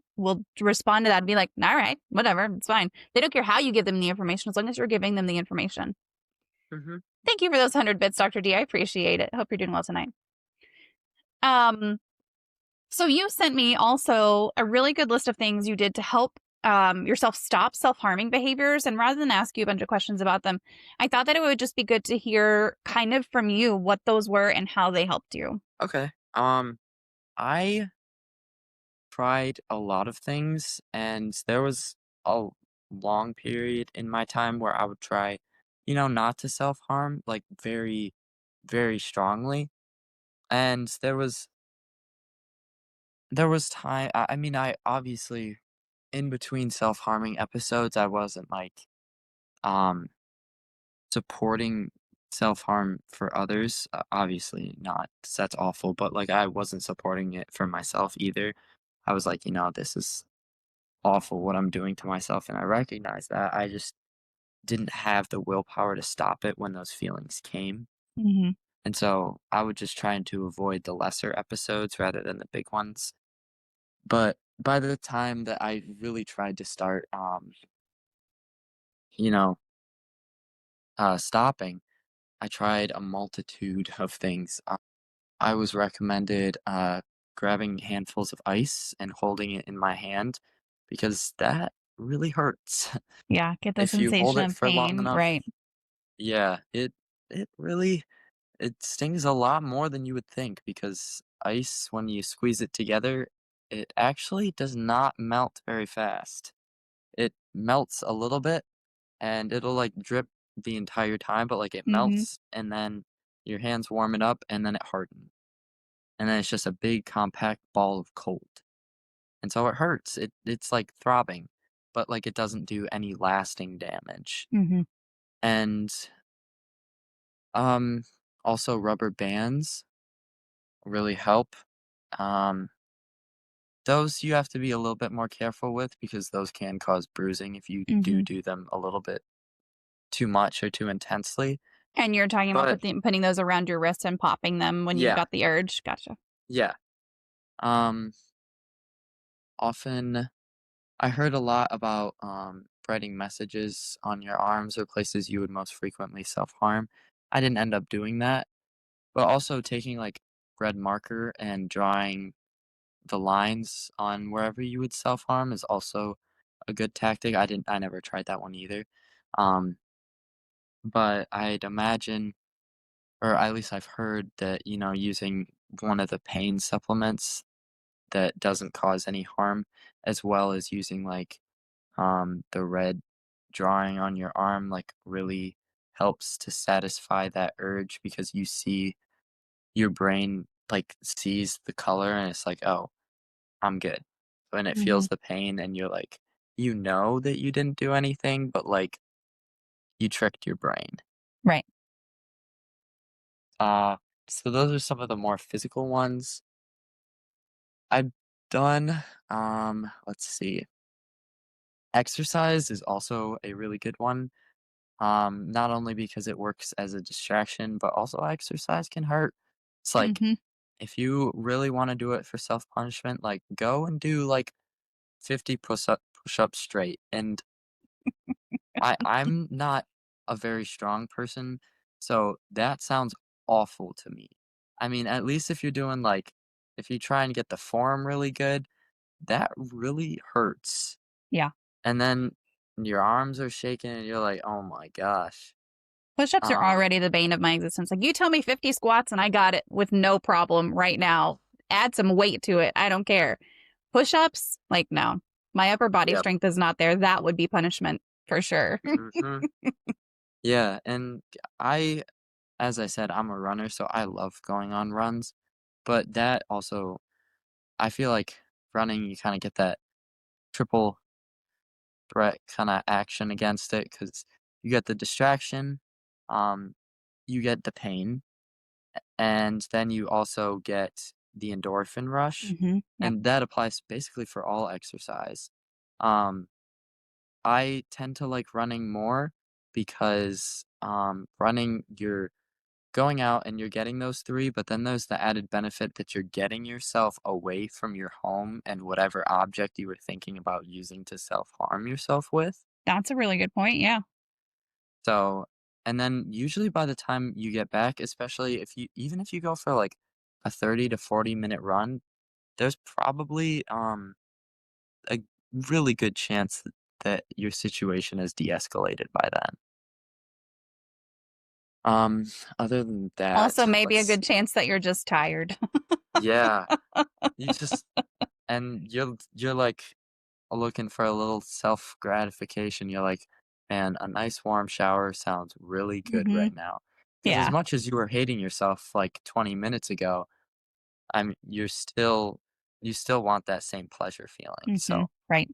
respond to that and be like, all right, whatever, it's fine. They don't care how you give them the information as long as you're giving them the information. Hmm. Thank you for those 100 bits, Dr. D. I appreciate it. Hope you're doing well tonight. Um, so you sent me also a really good list of things you did to help yourself stop self-harming behaviors. And rather than ask you a bunch of questions about them, I thought that it would just be good to hear kind of from you what those were and how they helped you. Okay. I tried a lot of things, and there was a long period in my time where I would try, not to self-harm, like, very, very strongly, and there was time I mean, I obviously in between self-harming episodes, I wasn't, like, um, supporting self-harm for others, obviously not, 'cause that's awful, but, like, I wasn't supporting it for myself either. I was like, "This is awful what I'm doing to myself," and I recognize that. I just didn't have the willpower to stop it when those feelings came. Mhm. And so I would just try to avoid the lesser episodes rather than the big ones. But by the time that I really tried to start, you know, stopping, I tried a multitude of things. I was recommended grabbing handfuls of ice and holding it in my hand because that really hurts. Yeah, get the If you hold sensation it of for long pain, enough, right. yeah, it really it stings a lot more than you would think because ice, when you squeeze it together, it actually does not melt very fast. It melts a little bit and it'll like drip the entire time, but like it Mhm, melts and then your hands warm it up and then it hardens. And then it's just a big compact ball of cold. And so it hurts. It's like throbbing, but like it doesn't do any lasting damage. mhm, And um also rubber bands really help. Um those you have to be a little bit more careful with because those can cause bruising if you do mhm. do them a little bit too much or too intensely. And you're talking about But putting those around your wrists and popping them when you yeah, got the urge? Gotcha. yeah. Um Often I heard a lot about writing messages on your arms or places you would most frequently self-harm. I didn't end up doing that, but also taking like red marker and drawing the lines on wherever you would self-harm is also a good tactic. I never tried that one either. Um, but I'd imagine, or at least I've heard that, using one of the pain supplements that doesn't cause any harm, as well as using like the red drawing on your arm, like really helps to satisfy that urge because you see your brain like sees the color and it's like, oh, I'm good. When it Mhm. feels the pain and you're like, you know that you didn't do anything, but like you tricked your brain. Right. Uh, so those are some of the more physical ones. I've done, let's see, exercise is also a really good one. Not only because it works as a distraction, but also exercise can hurt. It's like Mhm. if you really want to do it for self-punishment, like go and do like 50 push-ups straight. And I'm not a very strong person, so that sounds awful to me. I mean, at least if you're doing like if you try and get the form really good, that really hurts. Yeah. And then your arms are shaking and you're like, "Oh my gosh." Push-ups are Um, already the bane of my existence. Like, you tell me 50 squats and I got it with no problem right now. Add some weight to it. I don't care. Push-ups? Like, no. My upper body yep. strength is not there. That would be punishment for sure. Mhm. Yeah, and as I said, I'm a runner, so I love going on runs, but that also I feel like running, you kinda get that triple threat kinda action against it because you get the distraction, um, you get the pain, and then you also get the endorphin rush, Yep. and that applies basically for all exercise. Um, I tend to like running more because, running, you're going out and you're getting those 3, but then there's the added benefit that you're getting yourself away from your home and whatever object you were thinking about using to self-harm yourself with. That's a really good point. Yeah. So and then usually by the time you get back, especially if you go for, like, a 30 to 40-minute run, there's probably, a really good chance that your situation has de-escalated by then. Um, Other than Also, that, maybe a let's good chance that you're just tired. yeah, you just and you're like looking for a little self gratification. You're like, man, a nice warm shower sounds really good Mhm. right now. Because as Yeah. much as you were hating yourself like 20 minutes ago, you still want that same pleasure feeling. Mhm. So Right.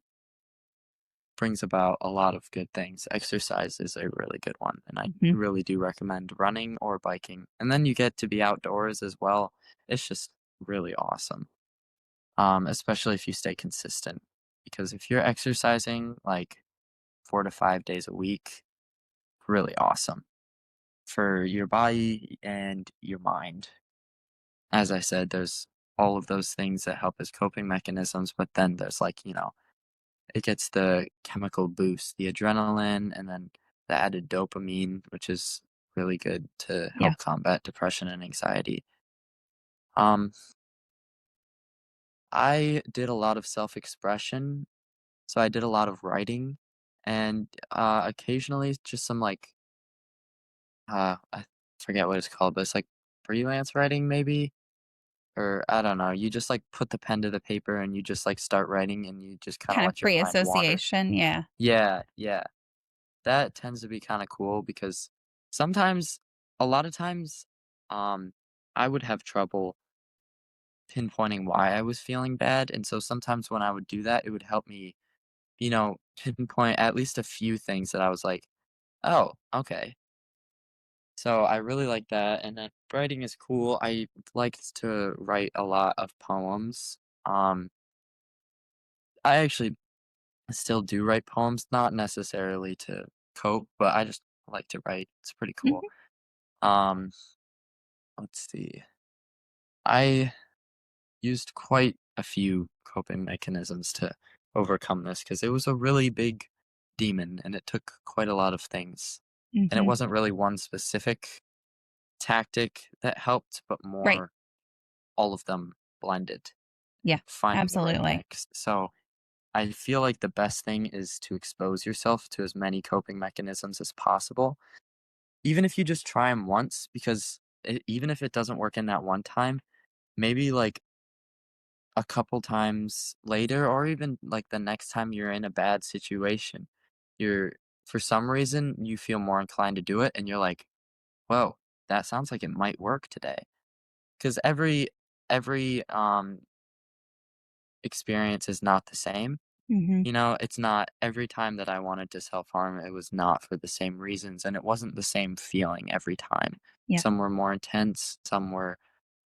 brings about a lot of good things. Exercise is a really good one, and I Mhm. really do recommend running or biking. And then you get to be outdoors as well. It's just really awesome. Especially if you stay consistent. Because if you're exercising like 4 to 5 days a week, really awesome for your body and your mind. As I said, there's all of those things that help as coping mechanisms, but then there's like, it gets the chemical boost, the adrenaline, and then the added dopamine, which is really good to Yeah. help combat depression and anxiety. Um, I did a lot of self-expression, so I did a lot of writing, and occasionally just some like I forget what it's called, but it's like freelance writing maybe, or I don't know. You just like put the pen to the paper and you just like start writing and you just kind of Kind of let your free mind wander. association. Yeah. Yeah, yeah. That tends to be kinda cool because sometimes a lot of times, um, I would have trouble pinpointing why I was feeling bad, and so sometimes when I would do that, it would help me, pinpoint at least a few things that I was like, "Oh, okay." So I really like that, and then writing is cool. I liked to write a lot of poems. Um, I actually still do write poems, not necessarily to cope, but I just like to write. It's pretty cool. Mhm. Um Let's see. I used quite a few coping mechanisms to overcome this because it was a really big demon and it took quite a lot of things. And it Mhm. wasn't really one specific tactic that helped, but Right. more all of them blended, Yeah. finding the right Absolutely. mix. So I feel like the best thing is to expose yourself to as many coping mechanisms as possible, even if you just try them once, because even if it doesn't work in that one time, maybe like a couple times later or even like the next time you're in a bad situation, you're for some reason you feel more inclined to do it and you're like, "Whoa, that sounds like it might work today." Because every experience is not the same. Mhm. It's not every time that I wanted to self-harm, it was not for the same reasons, and it wasn't the same feeling every time. Yeah. Some were more intense, some were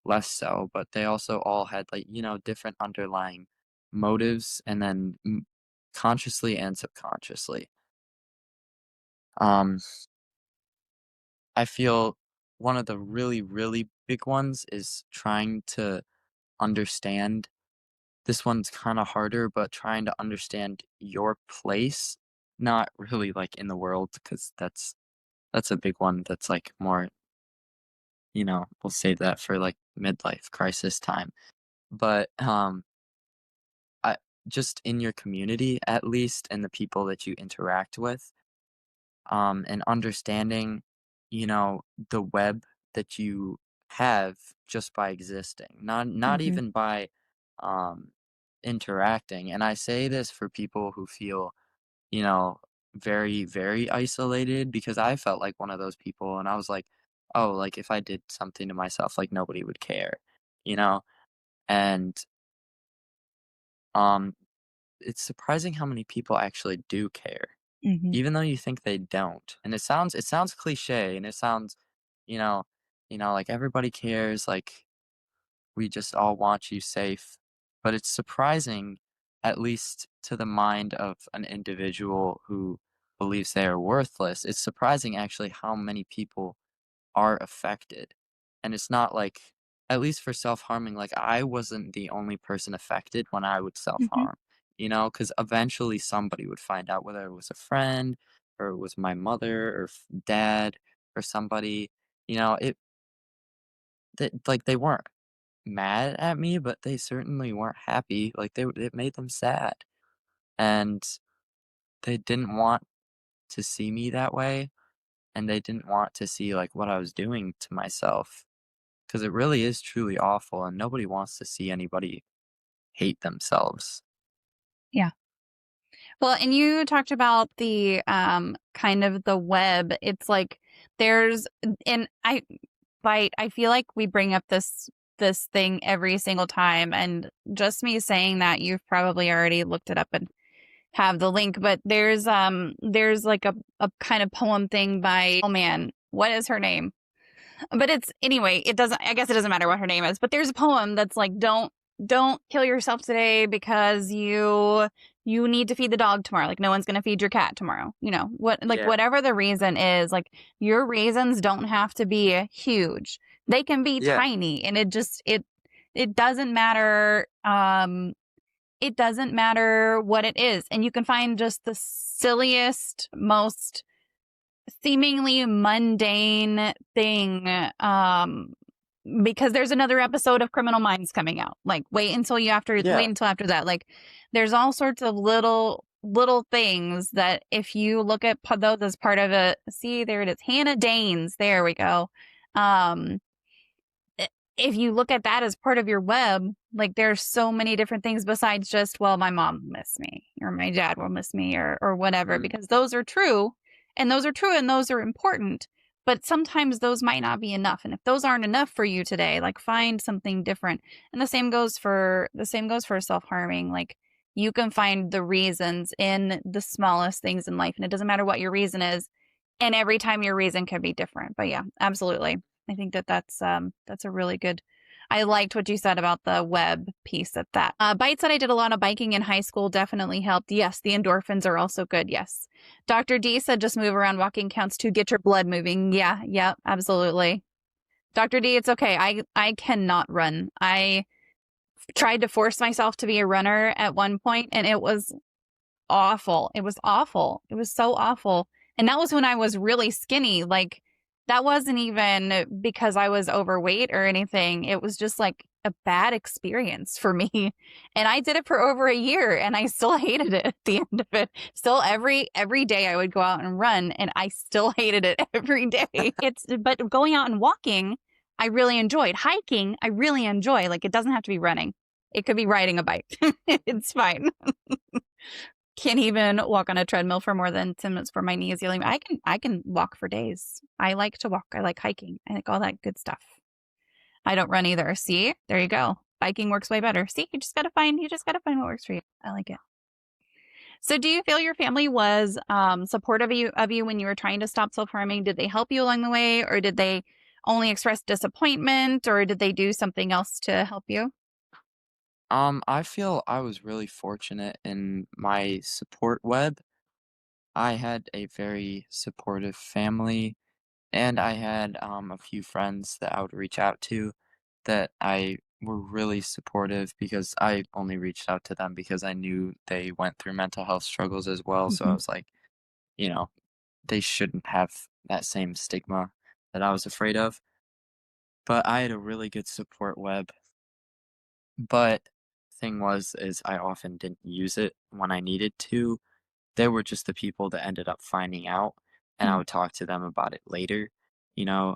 less so, but they also all had like, different underlying motives and then consciously and subconsciously. Um, I feel one of the really, really big ones is trying to understand. This one's kind of harder, but trying to understand your place, not really like in the world, because that's a big one that's like more, we'll save that for like midlife crisis time. But I just in your community at least and the people that you interact with, and understanding, you know, the web that you have just by existing, not Mhm. even by um interacting. And I say this for people who feel, you know, very, very isolated because I felt like one of those people and I was like, oh, like if I did something to myself, like nobody would care, you know? And um it's surprising how many people actually do care, Mhm. even though you think they don't. And it sounds cliche and it sounds, you know, like everybody cares, like we just all want you safe. But it's surprising, at least to the mind of an individual who believes they are worthless. It's surprising actually how many people are affected. And it's not like, at least for self-harming, like I wasn't the only person affected when I would Mhm. self-harm, because eventually somebody would find out, whether it was a friend or it was my mother or dad or somebody, like they weren't mad at me, but they certainly weren't happy. Like it made them sad. And they didn't want to see me that way. And they didn't want to see like what I was doing to myself. 'Cause it really is truly awful, and nobody wants to see anybody hate themselves. Yeah. Well, and you talked about the kind of the web. It's like there's and I feel like we bring up this thing every single time, and just me saying that you've probably already looked it up and have the link, but there's like a kind of poem thing by, oh man, what is her name? But it's anyway, I guess it doesn't matter what her name is, but there's a poem that's like, don't kill yourself today because you need to feed the dog tomorrow. Like no one's going to feed your cat tomorrow. You know, Yeah. whatever the reason is, like your reasons don't have to be huge. They can be Yeah. tiny, and it doesn't matter. It doesn't matter what it is. And you can find just the silliest, most seemingly mundane thing, because there's another episode of Criminal Minds coming out. Like wait until after that. Like there's all sorts of little things that if you look at those as part of a, see, there it is, Hannah Danes, there we go. If you look at that as part of your web, like there's so many different things besides just, well, my mom will miss me or my dad will miss me or whatever, because those are true and those are important, but sometimes those might not be enough. And if those aren't enough for you today, like find something different. And the same goes for self-harming. Like you can find the reasons in the smallest things in life, and it doesn't matter what your reason is. And every time your reason can be different. But yeah, absolutely. I think that's a really good. I liked what you said about the web piece at that. Bite said I did a lot of biking in high school. Definitely helped. Yes, the endorphins are also good. Yes. Dr. D said just move around. Walking counts to get your blood moving. Yeah, absolutely. Dr. D, it's okay. I cannot run. I tried to force myself to be a runner at one point, and it was awful. It was awful. It was so awful. And that was when I was really skinny. Like that wasn't even because I was overweight or anything. It was just like a bad experience for me. And I did it for over a year and I still hated it at the end of it. Still every day I would go out and run and I still hated it every day. But going out and walking, I really enjoyed. Hiking, I really enjoy. Like it doesn't have to be running. It could be riding a bike. It's fine. Can't even walk on a treadmill for more than 10 minutes for my knees healing. I can walk for days. I like to walk. I like hiking. I like all that good stuff. I don't run either. See, there you go. Biking works way better. See, you just gotta find what works for you. I like it. So do you feel your family was supportive of you when you were trying to stop self-harming? Did they help you along the way, or did they only express disappointment, or did they do something else to help you? I feel I was really fortunate in my support web. I had a very supportive family, and I had a few friends that I would reach out to that I were really supportive because I only reached out to them because I knew they went through mental health struggles as well. So I Mhm. was like, you know, they shouldn't have that same stigma that I was afraid of. But I had a really good support web. But thing was is I often didn't use it when I needed to. They were just the people that ended up finding out, and I Mm. would talk to them about it later,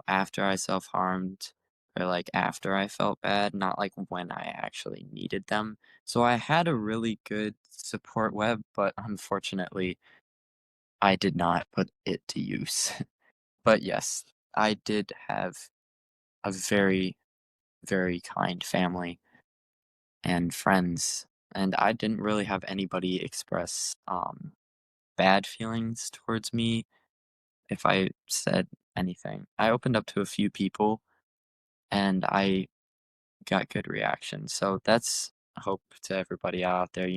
after I self-harmed or, like, after I felt bad, not, like, when I actually needed them. So I had a really good support web, but unfortunately, I did not put it to use. But yes, I did have a very, very kind family and friends, and I didn't really have anybody express, bad feelings towards me if I said anything. I opened up to a few people and I got good reactions. So that's hope to everybody out there.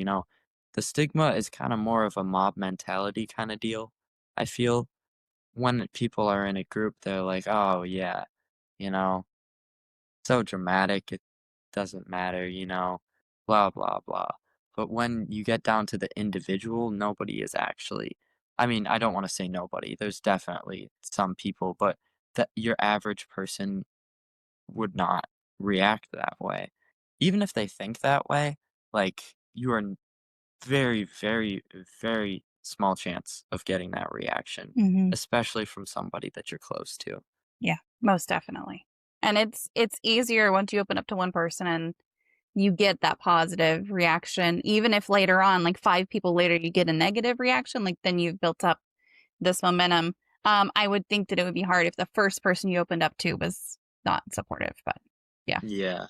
The stigma is kind of more of a mob mentality kind of deal. I feel when people are in a group, they're like, oh, yeah, you know, so dramatic, it doesn't matter, blah, blah, blah. But when you get down to the individual, nobody is actually, I mean, I don't want to say nobody. There's definitely some people, but your average person would not react that way. Even if they think that way, like you are very, very, very small chance of getting that reaction, Mhm. especially from somebody that you're close to. Yeah, most definitely. And it's easier once you open up to one person and you get that positive reaction, even if later on, like 5 people later, you get a negative reaction, like then you've built up this momentum. I would think that it would be hard if the first person you opened up to was not supportive, but yeah. Yeah.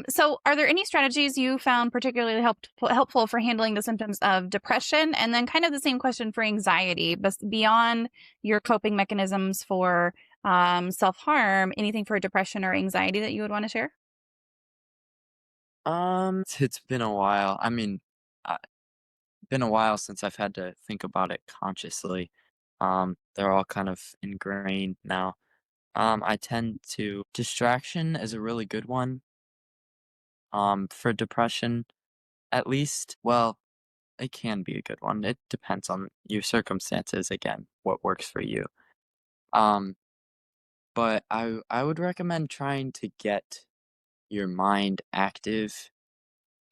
So are there any strategies you found particularly helpful for handling the symptoms of depression? And then kind of the same question for anxiety, but beyond your coping mechanisms for self-harm, anything for depression or anxiety that you would want to share? It's been a while. I mean, been a while since I've had to think about it consciously. They're all kind of ingrained now. I tend to distraction is a really good one. For depression, at least, well, it can be a good one. It depends on your circumstances, again, what works for you. Um, but I would recommend trying to get your mind active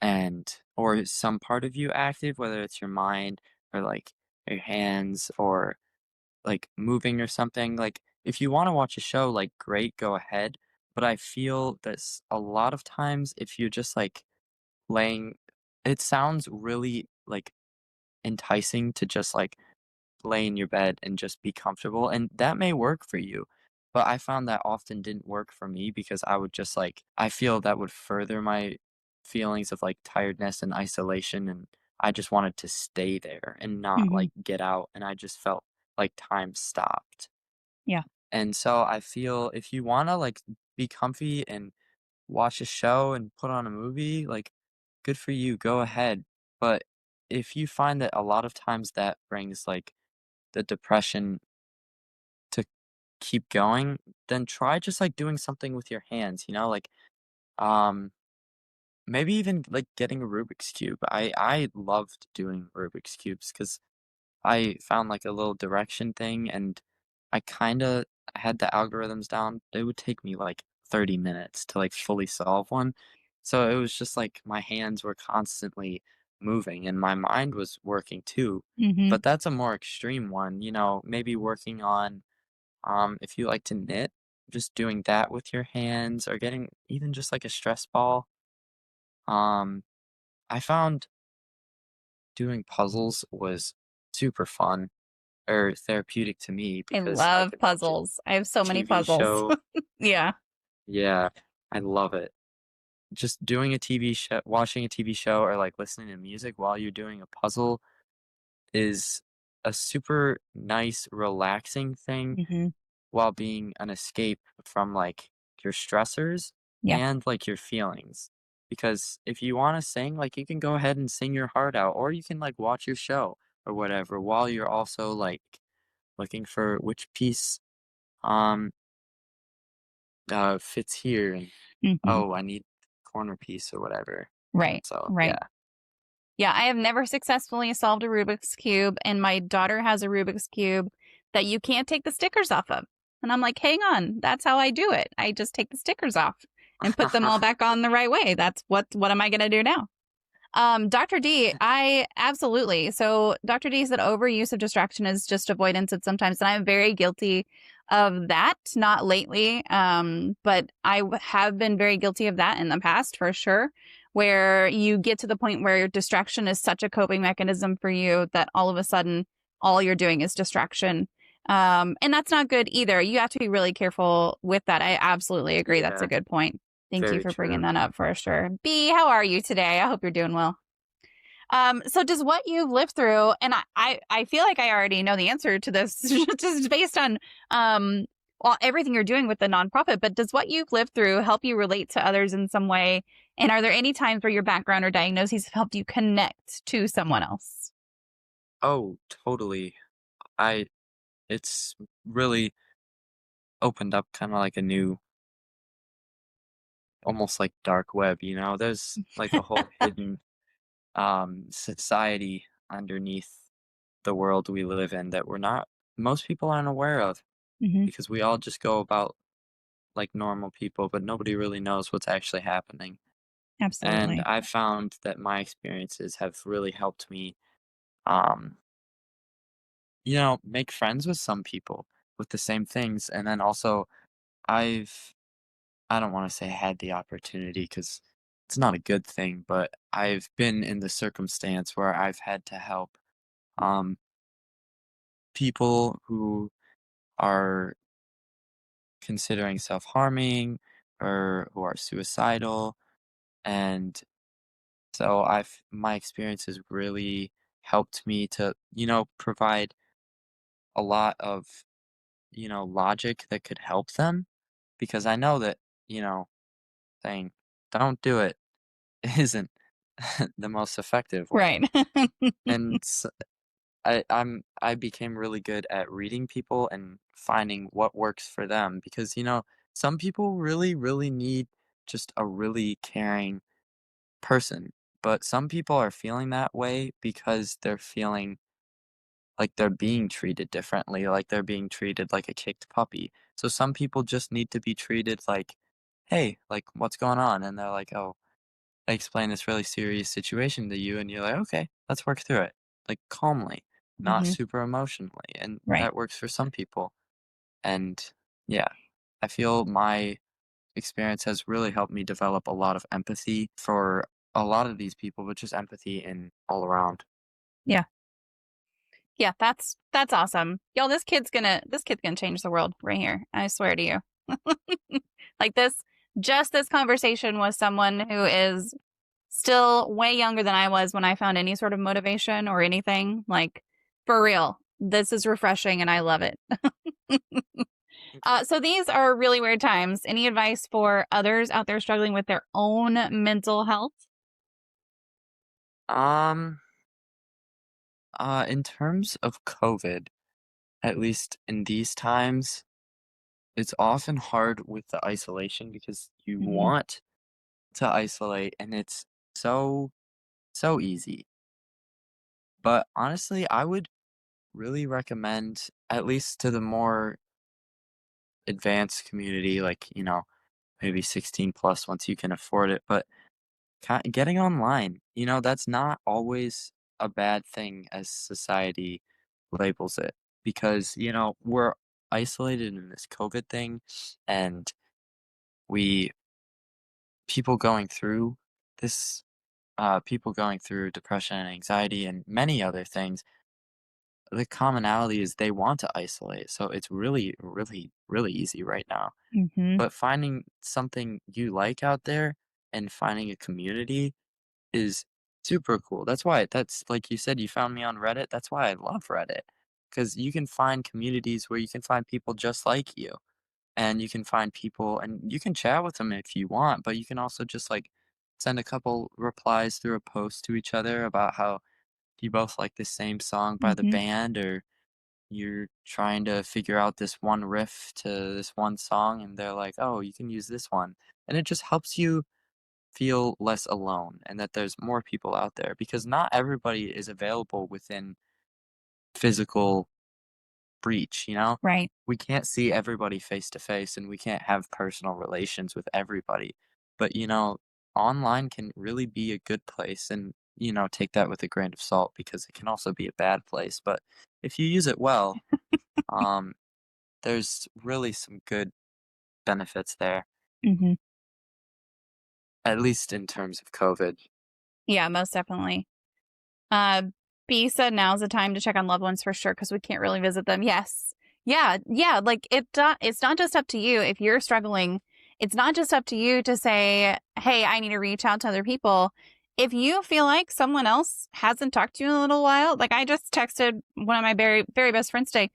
and or some part of you active, whether it's your mind or like your hands or like moving or something. Like if you want to watch a show, like great, go ahead. But I feel that a lot of times if you're just like laying, it sounds really like enticing to just like lay in your bed and just be comfortable, and that may work for you. But I found that often didn't work for me because I would just like I feel that would further my feelings of like tiredness and isolation, and I just wanted to stay there and not Hmm. like get out, and I just felt like time stopped. Yeah. And so I feel if you want to like be comfy and watch a show and put on a movie, like good for you, go ahead. But if you find that a lot of times that brings like the depression to keep going, then try just like doing something with your hands, like um maybe even like getting a Rubik's cube. I loved doing Rubik's cubes because I found like a little direction thing and I kind of had the algorithms down. It would take me like 30 minutes to like fully solve one. So it was just like my hands were constantly moving and my mind was working too. Hmm. But that's a more extreme one, maybe working on if you like to knit, just doing that with your hands or getting even just like a stress ball. Um I found doing puzzles was super fun or therapeutic to me I because I love could watch a puzzles. I have so many TV puzzles. show. Yeah. Yeah, I love it. Just doing a TV show, watching a TV show, or like listening to music while you're doing a puzzle is a super nice, relaxing thing Hmm. while being an escape from like your stressors Yeah. and like your feelings. Because if you want to sing, like you can go ahead and sing your heart out, or you can like watch your show or whatever while you're also like looking for which piece um fits here and Hmm. oh I need corner piece or whatever. Right. So Right. yeah. Yeah, I have never successfully solved a Rubik's Cube, and my daughter has a Rubik's Cube that you can't take the stickers off of. And I'm like, hang on, that's how I do it. I just take the stickers off and put them all back on the right way. That's what am I going to do now? Dr. D, I absolutely. So Dr. D said overuse of distraction is just avoidance at sometimes, and I'm very guilty of that. Not lately, but have been very guilty of that in the past for sure. Where you get to the point where your distraction is such a coping mechanism for you that all of a sudden all you're doing is distraction. And that's not good either. You have to be really careful with that. I absolutely agree. That's a Yeah, good point. Thank you very for bringing true. that up for sure. B, how are you today? I hope you're doing well. So does what you've lived through, and I feel like I already know the answer to this just based on well everything you're doing with the nonprofit, but does what you've lived through help you relate to others in some way? And are there any times where your background or diagnoses have helped you connect to someone else? Oh, totally. I It's really opened up kind of like a new almost like dark web, there's like a whole hidden society underneath the world we live in that we're not most people aren't aware of Hmm. because we all just go about like normal people, but nobody really knows what's actually happening. And Absolutely. I've found that my experiences have really helped me, um, make friends with some people with the same things. And then also, I don't want to say had the opportunity because it's not a good thing, but I've been in the circumstance where I've had to help um people who are considering self-harming or who are suicidal. And so my experience has really helped me to, provide a lot of, logic that could help them, because I know that, saying don't do it isn't the most effective way. Right. And I became really good at reading people and finding what works for them, because some people really really need just a really caring person, but some people are feeling that way because they're feeling like they're being treated differently, like they're being treated like a kicked puppy. So some people just need to be treated like, hey, like what's going on? And they're like, oh, I explain this really serious situation to you, and you're like, okay, let's work through it, like calmly, not Hmm. super emotionally. And Right. that works for some people. And yeah, I feel my experience has really helped me develop a lot of empathy for a lot of these people, but just empathy in all around. Yeah. Yeah, that's awesome. Y'all, this kid's gonna change the world right here. I swear to you. Like this conversation was someone who is still way younger than I was when I found any sort of motivation or anything. Like, for real. This is refreshing and I love it. So these are really weird times. Any advice for others out there struggling with their own mental health? Um, in terms of COVID, at least in these times, it's often hard with the isolation because you Hmm. want to isolate and it's so, so easy. But honestly, I would really recommend, at least to the more advanced community, like, maybe 16 plus once you can afford it, but getting online, that's not always a bad thing as society labels it, because, we're isolated in this COVID thing, and we, people going through this, people going through depression and anxiety and many other things, the commonality is they want to isolate. So it's really, really, really easy right now. Hmm. But finding something you like out there and finding a community is super cool. That's like you said, you found me on Reddit. That's why I love Reddit, because you can find communities where you can find people just like you, and you can find people and you can chat with them if you want, but you can also just like send a couple replies through a post to each other about how you both like the same song by the Hmm. band, or you're trying to figure out this one riff to this one song, and they're like, oh, you can use this one. And it just helps you feel less alone and that there's more people out there, because not everybody is available within physical reach, you know? Right. We can't see everybody face to face and we can't have personal relations with everybody. But, online can really be a good place, and, take that with a grain of salt because it can also be a bad place. But if you use it well, um, there's really some good benefits there, Hmm. at least in terms of COVID. Yeah, most definitely. Uh, B said now's the time to check on loved ones for sure because we can't really visit them. Yes. Yeah. Yeah. Like it's not just up to you if you're struggling. It's not just up to you to say, hey, I need to reach out to other people. If you feel like someone else hasn't talked to you in a little while, like I just texted one of my very, very best friends today,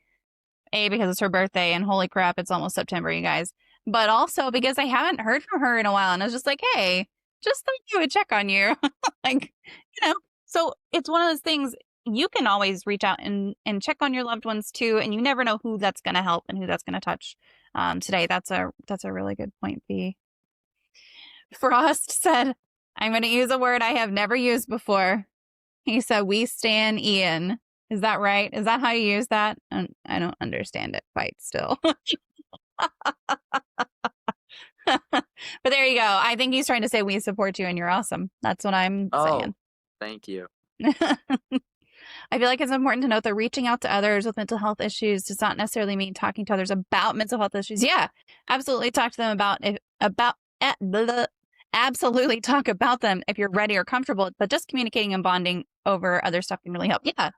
because it's her birthday and holy crap, it's almost September, you guys. But also because I haven't heard from her in a while and I was just like, hey, just thought you would check on you. Like, you know, so it's one of those things you can always reach out and check on your loved ones too. And you never know who that's going to help and who that's going to touch. Today, that's a really good point, B. Frost said, I'm going to use a word I have never used before. He said, we stan Ian. Is that right? Is that how you use that? I don't understand it quite still. But there you go. I think he's trying to say we support you and you're awesome. That's what I'm Oh, saying. thank you. I feel like it's important to note that reaching out to others with mental health issues does not necessarily mean talking to others about mental health issues. Yeah, absolutely. Talk to them about absolutely talk about them if you're ready or comfortable, but just communicating and bonding over other stuff can really help. Yeah.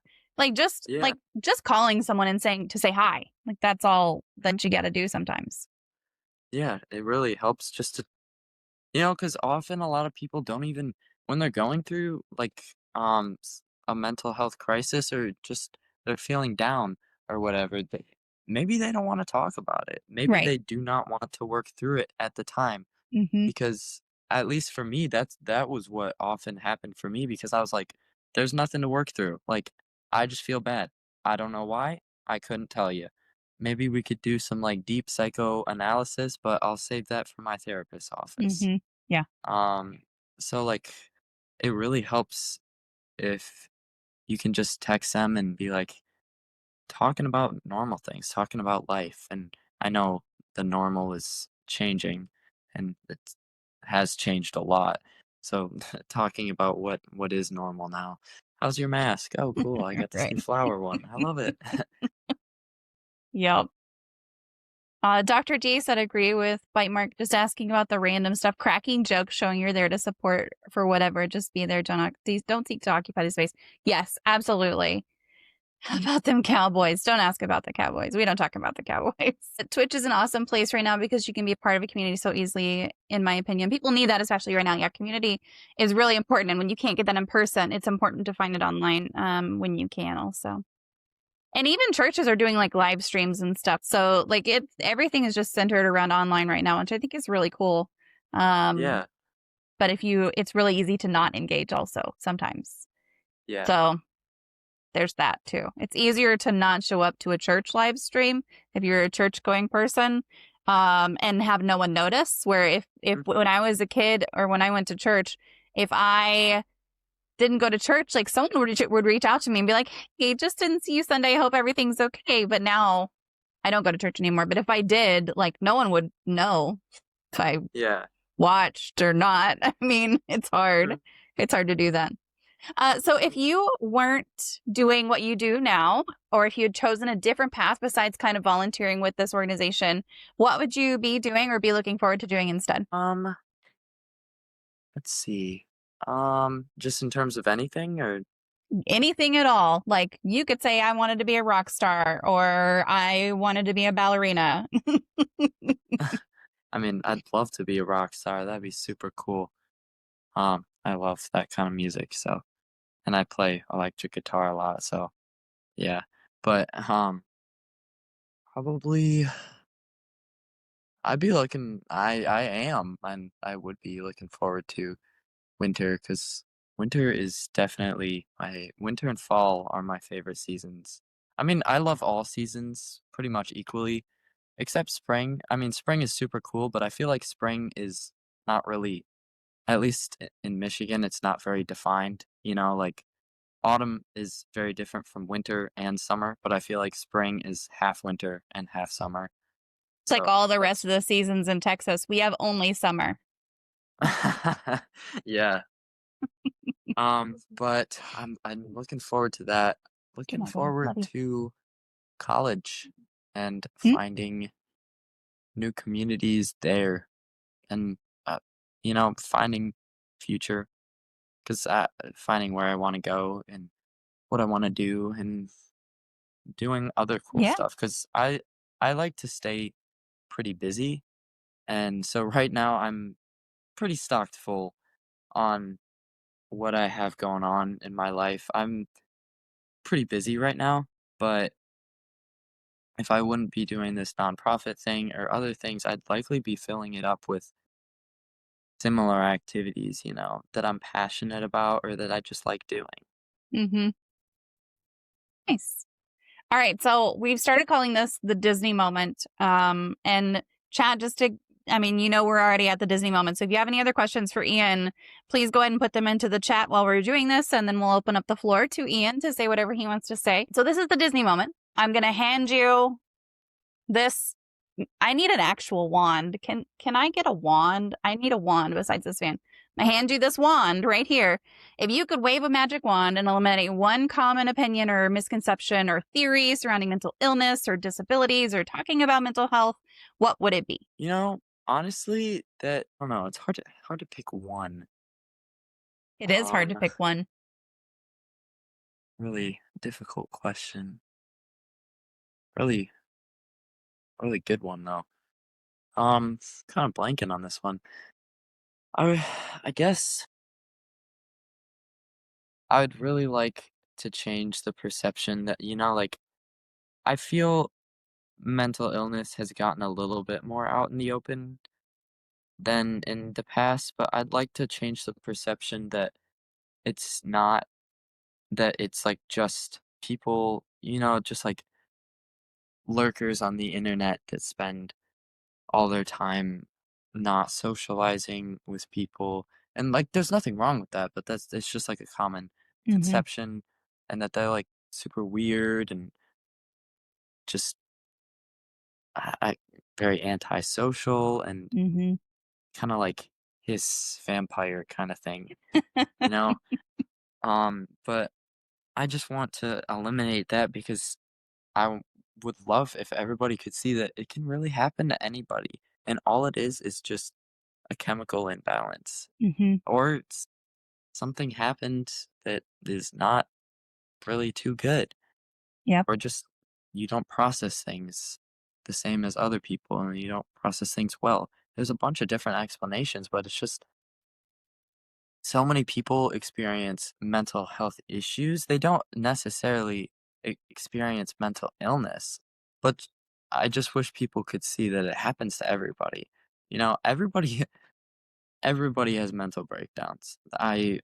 Just calling someone and saying to say hi. Like that's all that you got to do sometimes. Yeah, it really helps just to, because often a lot of people don't even, when they're going through like a mental health crisis or just they're feeling down or whatever, maybe they don't want to talk about it. Maybe Right. they do not want to work through it at the time. Mm-hmm. Because at least for me, that was what often happened for me because I was like, there's nothing to work through. Like, I just feel bad. I don't know why. I couldn't tell you. Maybe we could do some like deep psychoanalysis, but I'll save that for my therapist's office. Mm-hmm. Yeah. So like it really helps if you can just text them and be like talking about normal things, talking about life. And I know the normal is changing and it has changed a lot. So talking about what is normal now. How's your mask? Oh, cool. I got this Right. new flower one. I love it. Yep. Dr. D said, agree with Bite Mark, just asking about the random stuff, cracking jokes, showing you're there to support for whatever. Just be there. Don't seek to occupy the space. Yes, absolutely. How about them Cowboys? Don't ask about the Cowboys. We don't talk about the Cowboys. Twitch is an awesome place right now because you can be a part of a community so easily, in my opinion. People need that, especially right now. Yeah, community is really important. And when you can't get that in person, it's important to find it online when you can also. And even churches are doing like live streams and stuff. So like everything is just centered around online right now, which I think is really cool. Yeah. But it's really easy to not engage also sometimes. Yeah. So there's that too. It's easier to not show up to a church live stream if you're a church going person, and have no one notice. Where if when I was a kid or when I went to church, if I didn't go to church, like someone would reach out to me and be like, "Hey, just didn't see you Sunday. I hope everything's okay." But now I don't go to church anymore. But if I did, like no one would know if I watched or not. I mean, it's hard. Mhm. It's hard to do that. So if you weren't doing what you do now, or if you had chosen a different path besides kind of volunteering with this organization, what would you be doing or be looking forward to doing instead? Let's see. Just in terms of anything or Anything at all. Like you could say, I wanted to be a rock star or I wanted to be a ballerina. I mean, I'd love to be a rock star. That'd be super cool. I love that kind of music, so and I play electric guitar a lot, so yeah. But probably I'd be looking I am and I would be looking forward to winter because winter is definitely my winter and fall are my favorite seasons. I mean, I love all seasons pretty much equally, except spring. I mean, spring is super cool, but I feel like spring is not really, at least in Michigan, it's not very defined. Like autumn is very different from winter and summer, but I feel like spring is half winter and half summer. It's like So all the rest of the seasons in Texas. We have only summer. yeah. But I'm looking forward to that. Looking forward to college and finding new communities there and finding future because finding where I want to go and what I want to do and doing other cool Yeah. stuff because I like to stay pretty busy and so right now I'm pretty stocked full on what I have going on in my life. I'm pretty busy right now, but if I wouldn't be doing this nonprofit thing or other things, I'd likely be filling it up with similar activities, that I'm passionate about or that I just like doing. Mm-hmm. Nice. All right. So we've started calling this the Disney moment. And chat we're already at the Disney moment. So if you have any other questions for Ian, please go ahead and put them into the chat while we're doing this. And then we'll open up the floor to Ian to say whatever he wants to say. So this is the Disney moment. I'm going to hand you this. I need an actual wand. Can I get a wand? I need a wand besides this fan. I hand you this wand right here. If you could wave a magic wand and eliminate one common opinion or misconception or theory surrounding mental illness or disabilities or talking about mental health, what would it be? honestly, that I don't know, it's hard to pick one. It is hard to Um, pick one. really difficult question. Really, really good one though. Kind of blanking on this one. I I guess I would really like to change the perception that, like, I feel mental illness has gotten a little bit more out in the open than in the past, but I'd like to change the perception that it's not that it's like just people, just like lurkers on the internet that spend all their time not socializing with people. And like there's nothing wrong with that, but it's just like a common Mhm. conception and that they're like super weird and just very antisocial and Mhm. kind of like his vampire kind of thing, you know? But I just want to eliminate that because would love if everybody could see that it can really happen to anybody. And all it is just a chemical imbalance. Mhm. Or something happened that is not really too good. Yep. Or just you don't process things the same as other people and you don't process things well. There's a bunch of different explanations, but it's just so many people experience mental health issues. They don't necessarily experience mental illness, but I just wish people could see that it happens to everybody. Everybody everybody has mental breakdowns. I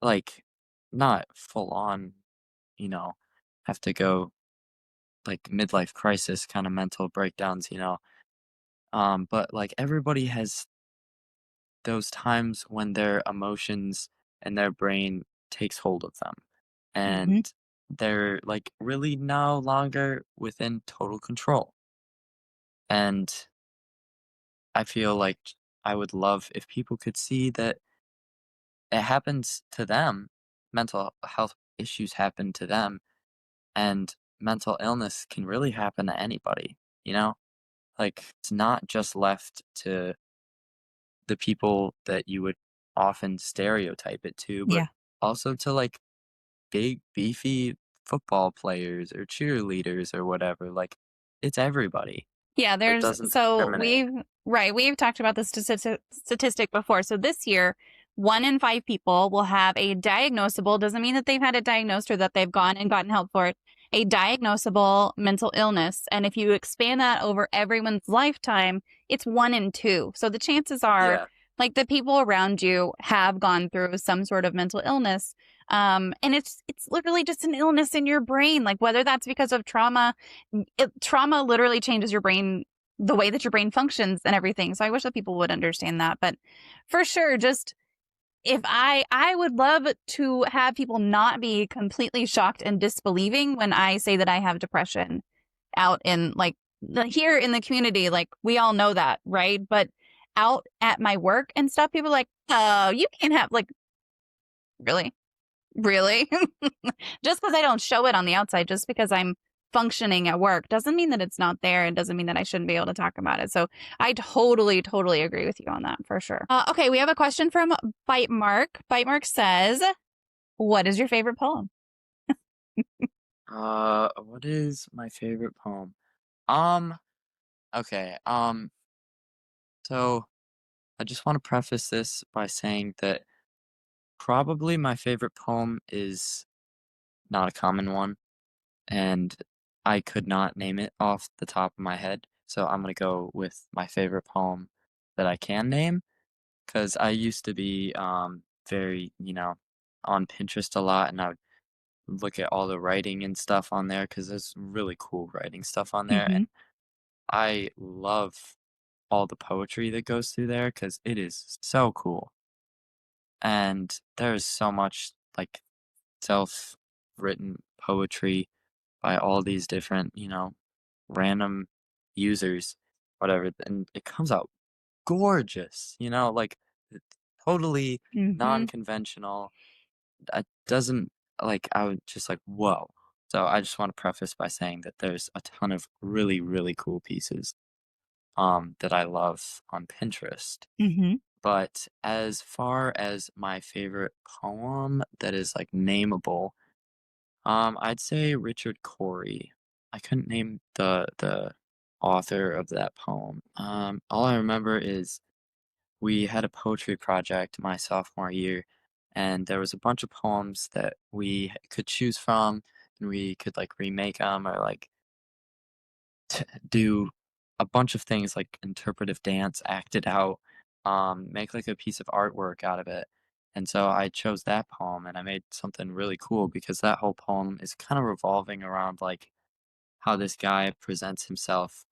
like not full on, you know, have to go like midlife crisis kind of mental breakdowns. But like everybody has those times when their emotions and their brain takes hold of them Mhm. and they're like really no longer within total control. And I feel like I would love if people could see that it happens to them. Mental health issues happen to them, and mental illness can really happen to anybody, you know? Like, it's not just left to the people that you would often stereotype it to, but Yeah. also to like big, beefy football players or cheerleaders or whatever. Like, it's everybody. Yeah, It there's doesn't so discriminate. we've talked about this statistic before. So this year, 1 in 5 people will have a diagnosable, doesn't mean that they've had it diagnosed or that they've gone and gotten help for it, a diagnosable mental illness. And if you expand that over everyone's lifetime, it's 1 in 2. So the chances are Yeah, like the people around you have gone through some sort of mental illness. And it's literally just an illness in your brain, like whether that's because of trauma. Trauma literally changes your brain, the way that your brain functions and everything. So I wish that people would understand that. But for sure, just if I would love to have people not be completely shocked and disbelieving when I say that I have depression out in like here in the community, like we all know that, right? But out at my work and stuff, people are like, oh, you can't have like, really? Really? Just because I don't show it on the outside, just because I'm functioning at work, doesn't mean that it's not there and doesn't mean that I shouldn't be able to talk about it. So I totally, totally agree with you on that for sure. Okay, we have a question from Bite Mark. Bite Mark says, what is your favorite poem? what is my favorite poem? Um, okay, so I just want to preface this by saying that probably my favorite poem is not a common one, and I could not name it off the top of my head. So I'm gonna go with my favorite poem that I can name, because I used to be very, on Pinterest a lot, and I would look at all the writing and stuff on there because there's really cool writing stuff on there, Mm-hmm. and I love all the poetry that goes through there because it is so cool. And there's so much like self-written poetry by all these different, random users, whatever, and it comes out gorgeous, like it's totally Mm-hmm. non-conventional. It doesn't like I would just like, whoa. So I just want to preface by saying that there's a ton of really, really cool pieces. that I love on Pinterest. Mm-hmm. But as far as my favorite poem that is like nameable, I'd say Richard Cory. I couldn't name the author of that poem. All I remember is we had a poetry project my sophomore year, and there was a bunch of poems that we could choose from, and we could like remake them or like do a bunch of things like interpretive dance, act it out, make like a piece of artwork out of it. And so I chose that poem and I made something really cool because that whole poem is kind of revolving around like how this guy presents himself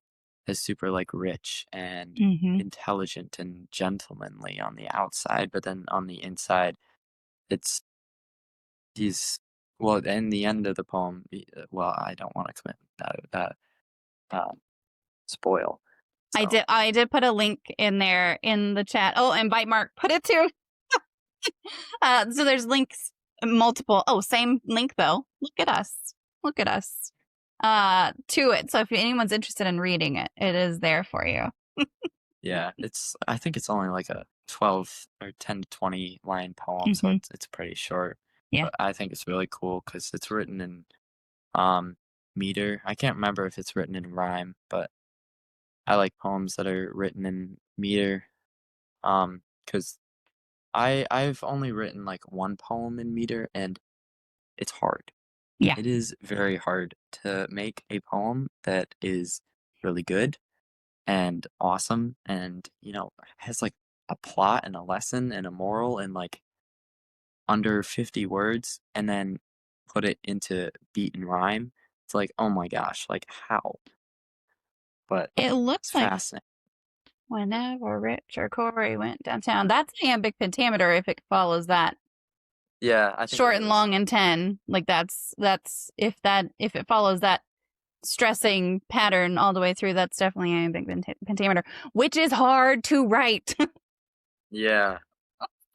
as super like rich and Mm-hmm. intelligent and gentlemanly on the outside, but then on the inside, it's he's well, in the end of the poem, well, I don't want to commit that uh, spoil. So I did put a link in there in the chat. Oh, and Bite Mark put it too. So there's links multiple. Oh, same link though. Look at us. Look at us. To it. So if anyone's interested in reading it, it is there for you. yeah, I think it's only like a 12 or 10 to 20 line poem, so Mhm. it's pretty short. Yeah. But I think it's really cool because it's written in meter. I can't remember if it's written in rhyme, but I like poems that are written in meter. Because I've only written like one poem in meter, and it's hard. Yeah. It is very hard to make a poem that is really good and awesome and, has like a plot and a lesson and a moral in like under 50 words and then put it into beat and rhyme. It's like, oh my gosh, like how? But It looks it's like fascinating. whenever Rich or Corey went downtown. That's iambic pentameter if it follows that. Yeah, I think Short it and is. long and 10. Like that's if it follows that stressing pattern all the way through, that's definitely iambic pentameter, which is hard to write. Yeah.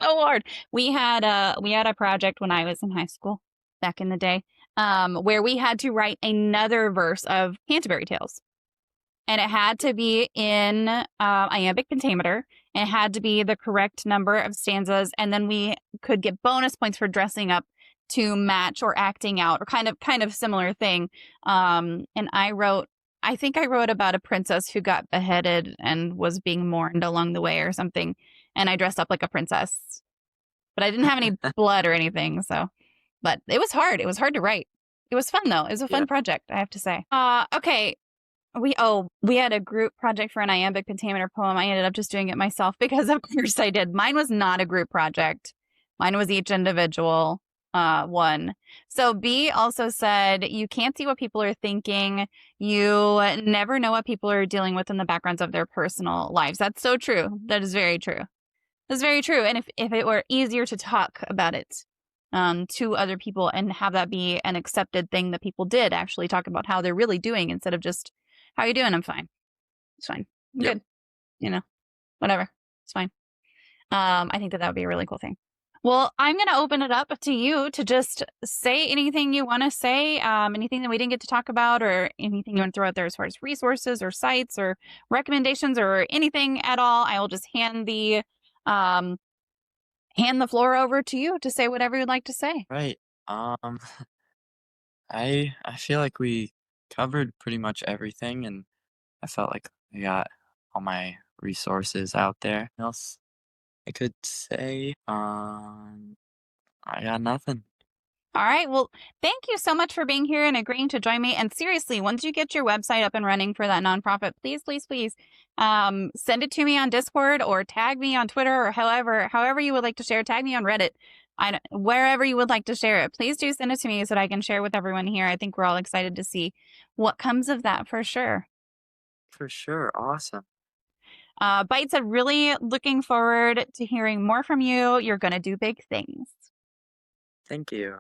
So hard. We had a project when I was in high school back in the day, where we had to write another verse of Canterbury Tales. And it had to be in iambic pentameter. And it had to be the correct number of stanzas. And then we could get bonus points for dressing up to match or acting out or kind of similar thing. And I think I wrote about a princess who got beheaded and was being mourned along the way or something. And I dressed up like a princess. But I didn't have any blood or anything. But it was hard. It was hard to write. It was fun though. It was a fun Yeah. project, I have to say. Okay. We had a group project for an iambic pentameter poem. I ended up just doing it myself because of course I did. Mine was not a group project. Mine was each individual one. So B also said, you can't see what people are thinking. You never know what people are dealing with in the backgrounds of their personal lives. That's so true. That is very true. That's very true. And if it were easier to talk about it to other people and have that be an accepted thing that people did actually talk about how they're really doing instead of just, how you doing? I'm fine. It's fine. I'm Yep. good. Whatever. It's fine. I think that would be a really cool thing. Well, I'm going to open it up to you to just say anything you want to say, anything that we didn't get to talk about or anything you want to throw out there as far as resources or sites or recommendations or anything at all. I will just hand the floor over to you to say whatever you'd like to say. Right. I feel like we covered pretty much everything, and I felt like I got all my resources out there. What else I could say? I got nothing. All right. Well, thank you so much for being here and agreeing to join me. And seriously, once you get your website up and running for that nonprofit, please, please, please send it to me on Discord or tag me on Twitter or however you would like to share. Tag me on Reddit. Wherever you would like to share it, please do send it to me so that I can share with everyone here. I think we're all excited to see what comes of that for sure. For sure. Awesome. Bite said, really looking forward to hearing more from you. You're going to do big things. Thank you.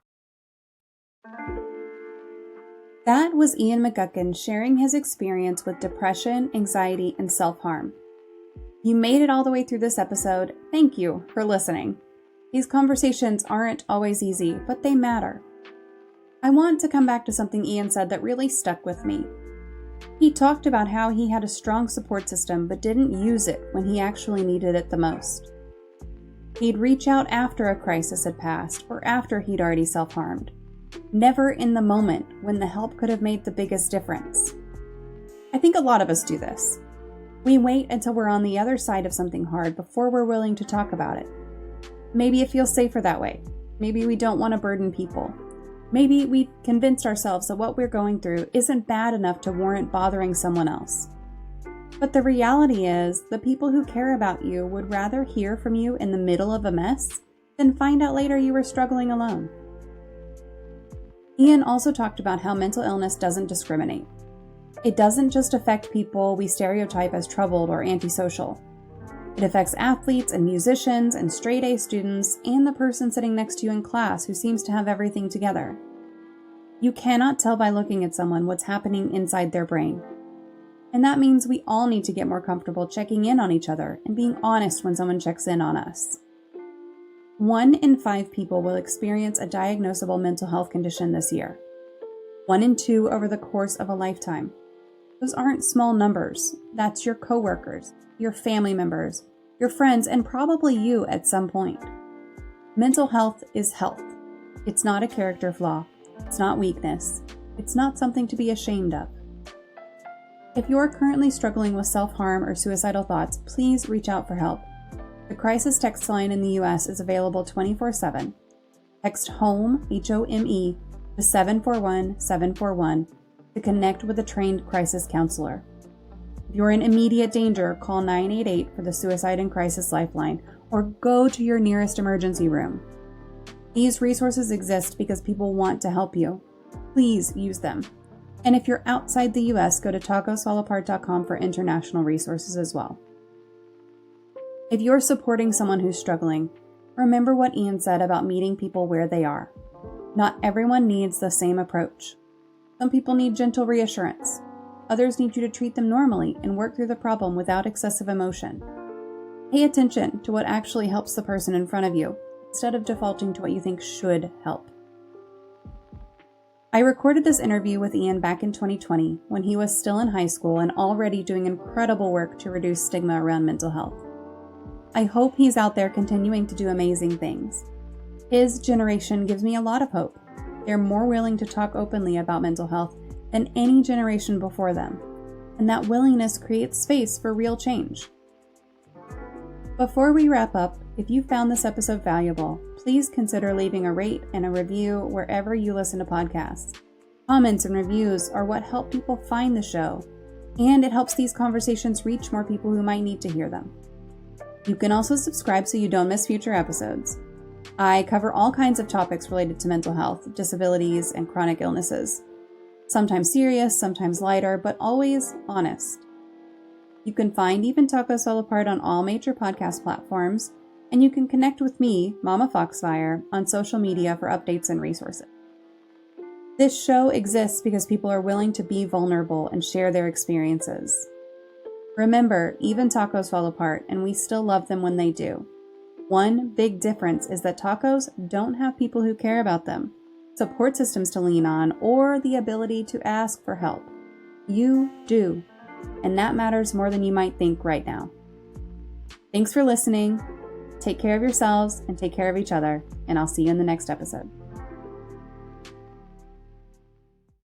That was Ian McGuckin sharing his experience with depression, anxiety, and self-harm. You made it all the way through this episode. Thank you for listening. These conversations aren't always easy, but they matter. I want to come back to something Ian said that really stuck with me. He talked about how he had a strong support system but didn't use it when he actually needed it the most. He'd reach out after a crisis had passed or after he'd already self-harmed, never in the moment when the help could have made the biggest difference. I think a lot of us do this. We wait until we're on the other side of something hard before we're willing to talk about it. Maybe it feels safer that way. Maybe we don't want to burden people. Maybe we've convinced ourselves that what we're going through isn't bad enough to warrant bothering someone else. But the reality is, the people who care about you would rather hear from you in the middle of a mess than find out later you were struggling alone. Ian also talked about how mental illness doesn't discriminate. It doesn't just affect people we stereotype as troubled or antisocial. It affects athletes and musicians and straight-A students and the person sitting next to you in class who seems to have everything together. You cannot tell by looking at someone what's happening inside their brain. And that means we all need to get more comfortable checking in on each other and being honest when someone checks in on us. 1 in 5 people will experience a diagnosable mental health condition this year. 1 in 2 over the course of a lifetime. Those aren't small numbers. That's your coworkers, your family members, your friends, and probably you at some point. Mental health is health. It's not a character flaw. It's not weakness. It's not something to be ashamed of. If you're currently struggling with self-harm or suicidal thoughts, please reach out for help. The crisis text line in the US is available 24/7. Text HOME, HOME, to 741-741 to connect with a trained crisis counselor. If you're in immediate danger, call 988 for the Suicide and Crisis Lifeline or go to your nearest emergency room. These resources exist because people want to help you. Please use them. And if you're outside the US, go to tacosfallapart.com for international resources as well. If you're supporting someone who's struggling, remember what Ian said about meeting people where they are. Not everyone needs the same approach. Some people need gentle reassurance. Others need you to treat them normally and work through the problem without excessive emotion. Pay attention to what actually helps the person in front of you, instead of defaulting to what you think should help. I recorded this interview with Ian back in 2020 when he was still in high school and already doing incredible work to reduce stigma around mental health. I hope he's out there continuing to do amazing things. His generation gives me a lot of hope. They're more willing to talk openly about mental health than any generation before them, and that willingness creates space for real change. Before we wrap up, if you found this episode valuable, please consider leaving a rate and a review wherever you listen to podcasts. Comments and reviews are what help people find the show, and it helps these conversations reach more people who might need to hear them. You can also subscribe so you don't miss future episodes. I cover all kinds of topics related to mental health, disabilities, and chronic illnesses. Sometimes serious, sometimes lighter, but always honest. You can find Even Tacos Fall Apart on all major podcast platforms, and you can connect with me, MommaFoxFire, on social media for updates and resources. This show exists because people are willing to be vulnerable and share their experiences. Remember, even tacos fall apart, and we still love them when they do. One big difference is that tacos don't have people who care about them, support systems to lean on, or the ability to ask for help. You do, and that matters more than you might think right now. Thanks for listening. Take care of yourselves and take care of each other, and I'll see you in the next episode.